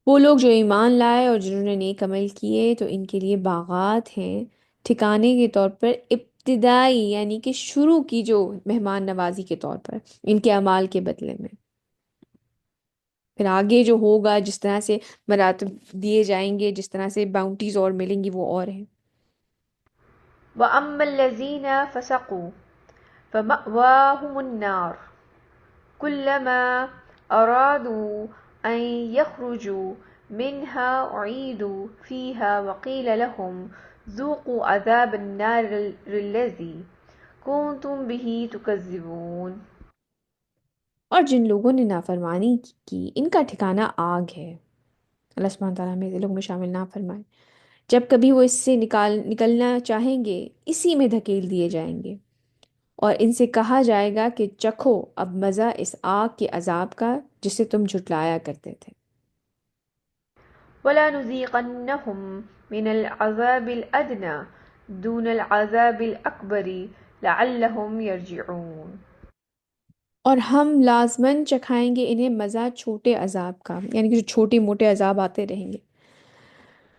وہ لوگ جو ایمان لائے اور جنہوں نے نیک عمل کیے تو ان کے لیے باغات ہیں ٹھکانے کے طور پر، ابتدائی یعنی کہ شروع کی جو مہمان نوازی کے طور پر ان کے اعمال کے بدلے میں۔ پھر آگے جو ہوگا، جس طرح سے مراتب دیے جائیں گے، جس طرح سے باؤنٹیز اور ملیں گی، وہ اور ہیں۔ وأما الذين فسقوا فمأواهم النار كلما أرادوا أن يخرجوا منها أعيدوا فيها وقيل لهم ذوقوا عذاب النار الذي كنتم به تكذبون۔ اور جن لوگوں نے نافرمانی کی ان کا ٹھکانہ آگ ہے۔ اللہ سبحانہ تعالیٰ ہمیں ایسے لوگوں میں شامل نہ فرمائے۔ جب کبھی وہ اس سے نکلنا چاہیں گے اسی میں دھکیل دیے جائیں گے، اور ان سے کہا جائے گا کہ چکھو اب مزہ اس آگ کے عذاب کا جسے تم جھٹلایا کرتے تھے۔ وَلَنُذِيقَنَّهُم مِّنَ الْعَذَابِ الْأَدْنَىٰ دُونَ الْعَذَابِ الْأَكْبَرِ لَعَلَّهُمْ يَرْجِعُونَ۔ اور ہم لازماً چکھائیں گے انہیں مزہ چھوٹے عذاب کا، یعنی کہ جو چھوٹے موٹے عذاب آتے رہیں گے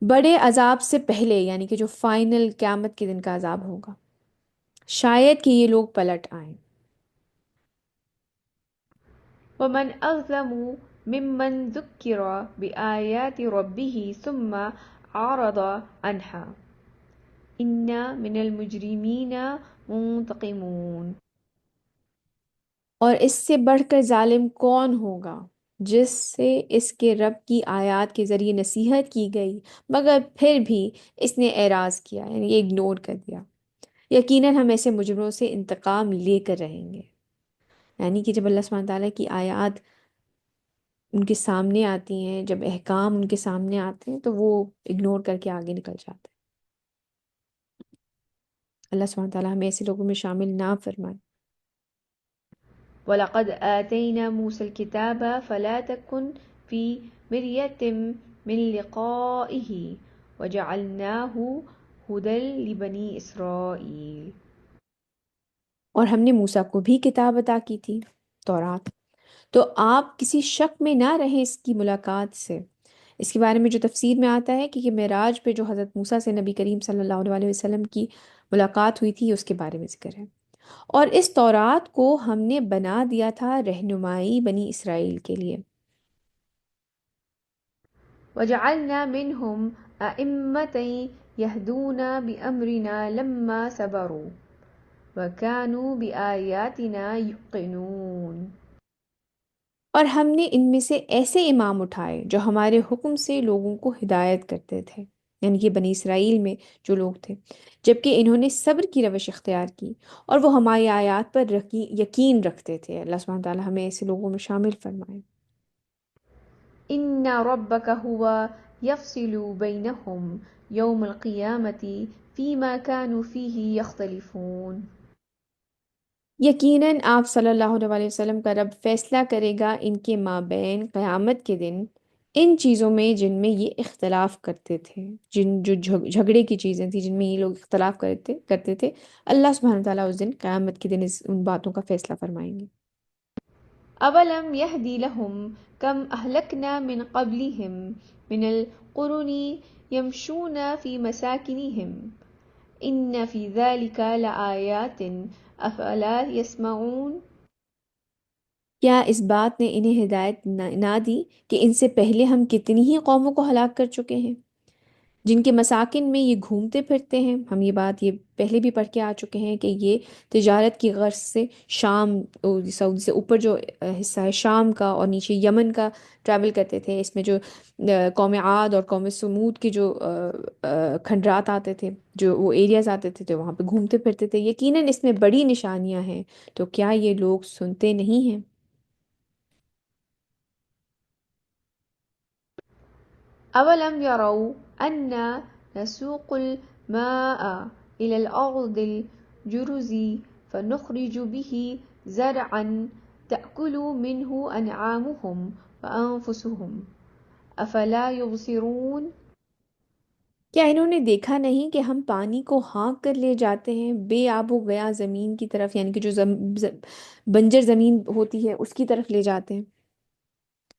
بڑے عذاب سے پہلے، یعنی کہ جو فائنل قیامت کے دن کا عذاب ہوگا، شاید کہ یہ لوگ پلٹ آئیں۔ وَمَنْ أَظْلَمُ مِمَّنْ ذُكِّرَ بِآيَاتِ رَبِّهِ ثُمَّ أَعْرَضَ عَنْهَا إِنَّا مِنَ الْمُجْرِمِينَ مُنْتَقِمُونَ۔ اور اس سے بڑھ کر ظالم کون ہوگا جس سے اس کے رب کی آیات کے ذریعے نصیحت کی گئی مگر پھر بھی اس نے اعراض کیا، یعنی اگنور کر دیا۔ یقیناً ہم ایسے مجرموں سے انتقام لے کر رہیں گے۔ یعنی کہ جب اللہ سبحانہ تعالیٰ کی آیات ان کے سامنے آتی ہیں، جب احکام ان کے سامنے آتے ہیں تو وہ اگنور کر کے آگے نکل جاتے ہیں۔ اللہ سبحانہ تعالیٰ ہمیں ایسے لوگوں میں شامل نہ فرمائے۔ وَلَقَدْ آتَيْنَا مُوسَى الْكِتَابَ فَلَا تَكُنْ فِي مِرْيَةٍ مِّن لِقَائِهِ وَجَعَلْنَاهُ هُدًى لِبَنِي إِسْرَائِيلَ۔ اور ہم نے موسیٰ کو بھی کتاب عطا کی تھی، تورات، تو آپ کسی شک میں نہ رہیں اس کی ملاقات سے۔ اس کے بارے میں جو تفسیر میں آتا ہے کہ معراج پہ جو حضرت موسیٰ سے نبی کریم صلی اللہ علیہ وسلم کی ملاقات ہوئی تھی، اس کے بارے میں ذکر ہے۔ اور اس تورات کو ہم نے بنا دیا تھا رہنمائی بنی اسرائیل کے لیے۔ وَجَعَلْنَا مِنْهُمْ أَئِمَّةً يَهْدُونَ بِأَمْرِنَا لَمَّا صَبَرُوا وَكَانُوا بِآيَاتِنَا يُوقِنُونَ۔ اور ہم نے ان میں سے ایسے امام اٹھائے جو ہمارے حکم سے لوگوں کو ہدایت کرتے تھے، یعنی کہ بنی اسرائیل میں جو لوگ تھے، جبکہ انہوں نے صبر کی روش اختیار کی اور وہ ہماری آیات پر یقین رکھتے تھے۔ اللہ سبحانہ تعالیٰ ہمیں ایسے لوگوں میں شامل فرمائے۔ إن ربك هو يفصل بينهم يوم القيامة فيما كانوا فيه يختلفون۔ یقیناً آپ صلی اللہ علیہ وسلم کا رب فیصلہ کرے گا ان کے مابین قیامت کے دن ان چیزوں میں جن میں یہ اختلاف کرتے تھے، جن جو جھگڑے کی چیزیں تھیں جن میں یہ لوگ اختلاف کرتے تھے، اللہ سبحانہ تعالیٰ اس دن قیامت کے دن ان باتوں کا فیصلہ فرمائیں گے۔ أولم يهد لهم كم أهلكنا من قبلهم من القرون يمشون في مساكنهم إن في ذلك لآيات أفلا يسمعون۔ کیا اس بات نے انہیں ہدایت نہ دی کہ ان سے پہلے ہم کتنی ہی قوموں کو ہلاک کر چکے ہیں جن کے مساکن میں یہ گھومتے پھرتے ہیں؟ ہم یہ بات یہ پہلے بھی پڑھ کے آ چکے ہیں کہ یہ تجارت کی غرض سے شام، سعودی سے اوپر جو حصہ ہے شام کا اور نیچے یمن کا ٹریول کرتے تھے۔ اس میں جو قوم عاد اور قوم سمود کے جو کھنڈرات آتے تھے، جو وہ ایریاز آتے تھے، تو وہاں پہ گھومتے پھرتے تھے۔ یقیناً اس میں بڑی نشانیاں ہیں، تو کیا یہ لوگ سنتے نہیں ہیں؟ أولم يروا أنا نسوق الماء إلى الأرض الجرز فنخرج به زرعا تأكل منه أنعامهم وأنفسهم أفلا يبصرون۔ کیا انہوں نے دیکھا نہیں کہ ہم پانی کو ہانک کر لے جاتے ہیں بے آب و گیا زمین کی طرف، یعنی کہ جو بنجر زمین ہوتی ہے اس کی طرف لے جاتے ہیں،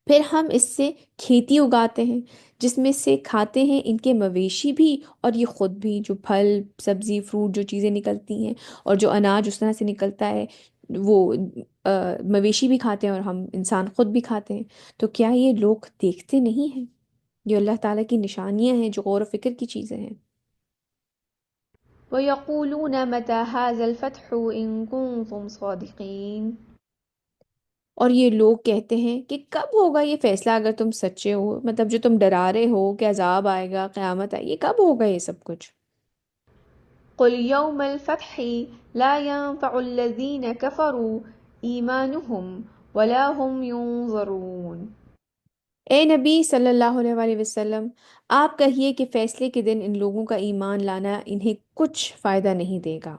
پھر ہم اس سے کھیتی اگاتے ہیں جس میں سے کھاتے ہیں ان کے مویشی بھی اور یہ خود بھی، جو پھل سبزی فروٹ جو چیزیں نکلتی ہیں اور جو اناج اس طرح سے نکلتا ہے وہ مویشی بھی کھاتے ہیں اور ہم انسان خود بھی کھاتے ہیں۔ تو کیا یہ لوگ دیکھتے نہیں ہیں؟ یہ اللہ تعالیٰ کی نشانیاں ہیں جو غور و فکر کی چیزیں ہیں۔ ويقولون متى هذا الفتح إن كنتم صادقين۔ اور یہ لوگ کہتے ہیں کہ کب ہوگا یہ فیصلہ اگر تم سچے ہو، مطلب جو تم ڈرا رہے ہو کہ عذاب آئے گا قیامت آئے، یہ کب ہوگا یہ سب کچھ؟ قل يوم الفتح لا ينفع الذين كفروا إيمانهم ولا هم ينظرون۔ اے نبی صلی اللہ علیہ وآلہ وسلم، آپ کہیے کہ فیصلے کے دن ان لوگوں کا ایمان لانا انہیں کچھ فائدہ نہیں دے گا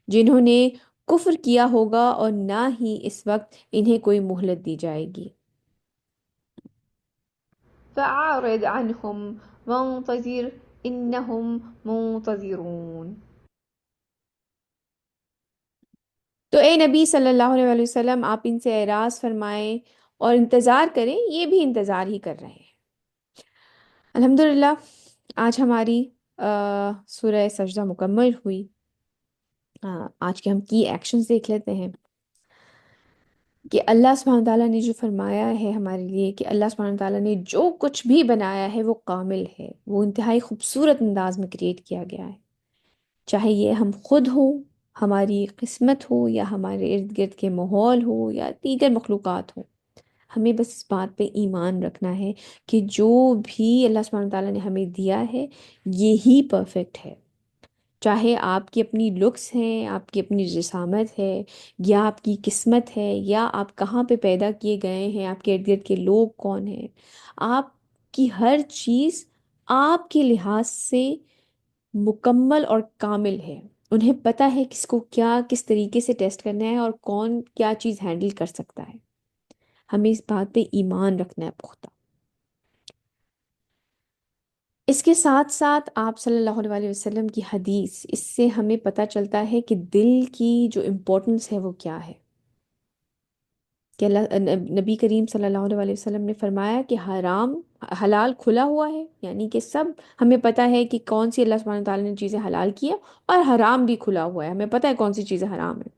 جنہوں نے کفر کیا ہوگا، اور نہ ہی اس وقت انہیں کوئی مہلت دی جائے گی۔ فأعرض عنهم وانتظر إنهم منتظرون۔ تو اے نبی صلی اللہ علیہ وآلہ وسلم، آپ ان سے اعراض فرمائیں اور انتظار کریں، یہ بھی انتظار ہی کر رہے ہیں۔ الحمدللہ، آج ہماری سورہ سجدہ مکمل ہوئی۔ آج کے ہم کی ایکشنز دیکھ لیتے ہیں کہ اللہ سبحانہ تعالیٰ نے جو فرمایا ہے ہمارے لیے، کہ اللہ سبحانہ تعالیٰ نے جو کچھ بھی بنایا ہے وہ کامل ہے، وہ انتہائی خوبصورت انداز میں کریٹ کیا گیا ہے، چاہے یہ ہم خود ہوں، ہماری قسمت ہو، یا ہمارے ارد گرد کے ماحول ہو، یا دیگر مخلوقات ہوں۔ ہمیں بس اس بات پہ ایمان رکھنا ہے کہ جو بھی اللہ سبحانہ تعالیٰ نے ہمیں دیا ہے یہی پرفیکٹ ہے، چاہے آپ کی اپنی لکس ہیں، آپ کی اپنی جسامت ہے، یا آپ کی قسمت ہے، یا آپ کہاں پہ پیدا کیے گئے ہیں، آپ کے ارد گرد کے لوگ کون ہیں، آپ کی ہر چیز آپ کے لحاظ سے مکمل اور کامل ہے۔ انہیں پتہ ہے کس کو کیا کس طریقے سے ٹیسٹ کرنا ہے اور کون کیا چیز ہینڈل کر سکتا ہے۔ ہمیں اس بات پہ ایمان رکھنا ہے پختہ۔ اس کے ساتھ ساتھ آپ صلی اللہ علیہ وسلم کی حدیث، اس سے ہمیں پتہ چلتا ہے کہ دل کی جو امپورٹنس ہے وہ کیا ہے، کہ نبی کریم صلی اللہ علیہ وسلم نے فرمایا کہ حرام حلال کھلا ہوا ہے، یعنی کہ سب ہمیں پتہ ہے کہ کون سی اللہ سبحانہ تعالیٰ نے چیزیں حلال کی ہیں، اور حرام بھی کھلا ہوا ہے، ہمیں پتہ ہے کون سی چیزیں حرام ہیں،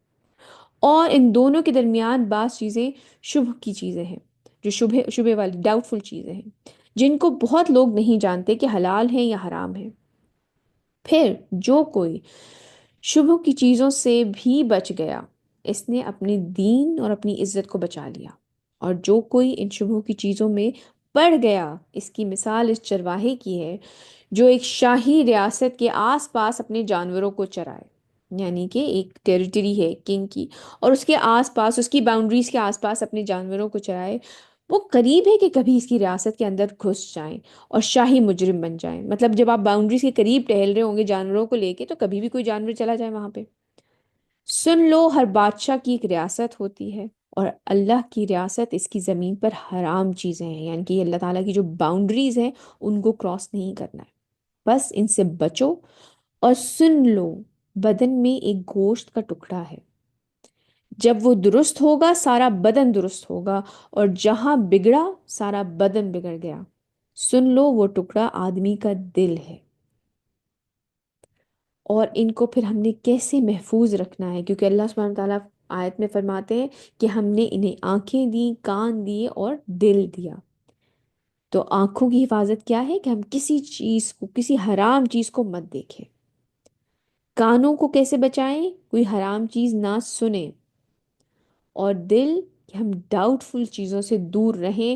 اور ان دونوں کے درمیان بعض چیزیں شبہ کی چیزیں ہیں، جو شبہ والی ڈاؤٹ فل چیزیں ہیں، جن کو بہت لوگ نہیں جانتے کہ حلال ہیں یا حرام ہیں۔ پھر جو کوئی شبہ کی چیزوں سے بھی بچ گیا، اس نے اپنے دین اور اپنی عزت کو بچا لیا، اور جو کوئی ان شبہ کی چیزوں میں بڑھ گیا، اس کی مثال اس چرواہے کی ہے جو ایک شاہی ریاست کے آس پاس اپنے جانوروں کو چرائے، یعنی کہ ایک ٹیریٹری ہے کنگ کی، اور اس کے آس پاس، اس کی باؤنڈریز کے آس پاس اپنے جانوروں کو چرائے۔ وہ قریب ہے کہ کبھی اس کی ریاست کے اندر گھس جائیں اور شاہی مجرم بن جائیں، مطلب جب آپ باؤنڈریز کے قریب ٹہل رہے ہوں گے جانوروں کو لے کے تو کبھی بھی کوئی جانور چلا جائے وہاں پہ۔ سن لو، ہر بادشاہ کی ایک ریاست ہوتی ہے، اور اللہ کی ریاست اس کی زمین پر حرام چیزیں ہیں، یعنی کہ اللہ تعالیٰ کی جو باؤنڈریز ہیں ان کو کراس نہیں کرنا ہے، بس ان سے بچو۔ اور سن لو، بدن میں ایک گوشت کا ٹکڑا ہے، جب وہ درست ہوگا سارا بدن درست ہوگا، اور جہاں بگڑا سارا بدن بگڑ گیا۔ سن لو، وہ ٹکڑا آدمی کا دل ہے، اور ان کو پھر ہم نے کیسے محفوظ رکھنا ہے، کیونکہ اللہ سبحانہ تعالیٰ آیت میں فرماتے ہیں کہ ہم نے انہیں آنکھیں دیں، کان دیے اور دل دیا۔ تو آنکھوں کی حفاظت کیا ہے کہ ہم کسی چیز کو، کسی حرام چیز کو مت دیکھیں۔ کانوں کو کیسے بچائیں؟ کوئی حرام چیز نہ سنیں۔ اور دل، کہ ہم ڈاؤٹ فل چیزوں سے دور رہیں،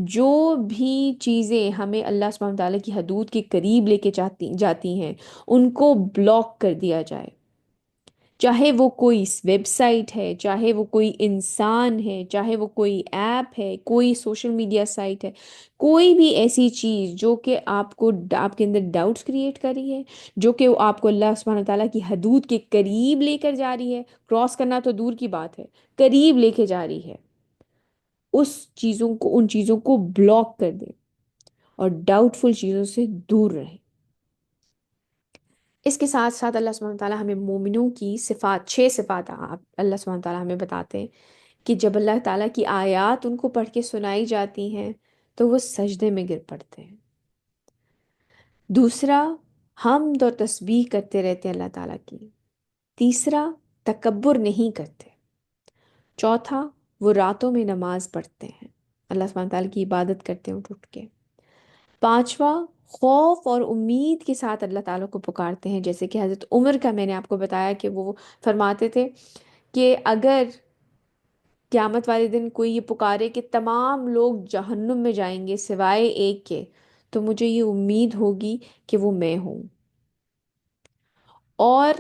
جو بھی چیزیں ہمیں اللہ سبحانہ تعالیٰ کی حدود کے قریب لے کے جاتی ہیں ان کو بلاک کر دیا جائے، چاہے وہ کوئی ویب سائٹ ہے، چاہے وہ کوئی انسان ہے، چاہے وہ کوئی ایپ ہے، کوئی سوشل میڈیا سائٹ ہے، کوئی بھی ایسی چیز جو کہ آپ کو، آپ کے اندر ڈاؤٹس کریٹ کر رہی ہے، جو کہ آپ کو اللہ سبحانہ تعالیٰ کی حدود کے قریب لے کر جا رہی ہے، کراس کرنا تو دور کی بات ہے، قریب لے کے جا رہی ہے، اس چیزوں کو، ان چیزوں کو بلاک کر دیں اور ڈاؤٹ فل چیزوں سے دور رہیں۔ اس کے ساتھ ساتھ اللہ سبحانہ تعالیٰ ہمیں مومنوں کی صفات، 6 صفات اللہ سبحانہ تعالیٰ ہمیں بتاتے ہیں کہ جب اللہ تعالیٰ کی آیات ان کو پڑھ کے سنائی جاتی ہیں تو وہ سجدے میں گر پڑتے ہیں۔ دوسرا، حمد اور تسبیح کرتے رہتے ہیں اللہ تعالیٰ کی۔ تیسرا، تکبر نہیں کرتے۔ چوتھا، وہ راتوں میں نماز پڑھتے ہیں، اللہ سبحانہ تعالیٰ کی عبادت کرتے ہیں اٹھ اٹھ کے۔ پانچواں، خوف اور امید کے ساتھ اللہ تعالیٰ کو پکارتے ہیں، جیسے کہ حضرت عمر کا میں نے آپ کو بتایا کہ وہ فرماتے تھے کہ اگر قیامت والے دن کوئی یہ پکارے کہ تمام لوگ جہنم میں جائیں گے سوائے ایک کے، تو مجھے یہ امید ہوگی کہ وہ میں ہوں، اور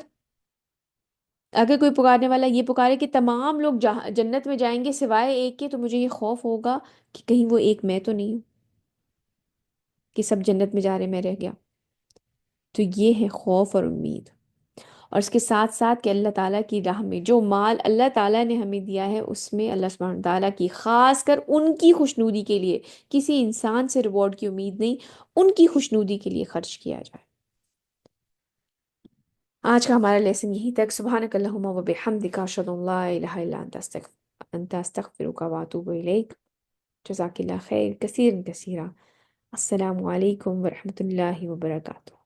اگر کوئی پکارنے والا یہ پکارے کہ تمام لوگ جنت میں جائیں گے سوائے ایک کے، تو مجھے یہ خوف ہوگا کہ کہیں وہ ایک میں تو نہیں ہوں، کہ سب جنت میں جا رہے میں رہ گیا۔ تو یہ ہے خوف اور امید، اور اس کے ساتھ ساتھ کہ اللہ تعالیٰ کی راہ میں جو مال اللہ تعالیٰ نے ہمیں دیا ہے اس میں اللہ سبحانہ تعالیٰ کی، خاص کر ان کی خوشنودی کے لیے، کسی انسان سے ریوارڈ کی امید نہیں، ان کی خوشنودی کے لیے خرچ کیا جائے۔ آج کا ہمارا لیسن یہی تک۔ سبحانک اللہم و بحمدک، اشہد ان لا الہ الا انت استغفرک و اتوب الیک۔ جزاک اللہ خیر کثیر کثیرہ۔ السلام علیکم ورحمۃ اللہ وبرکاتہ۔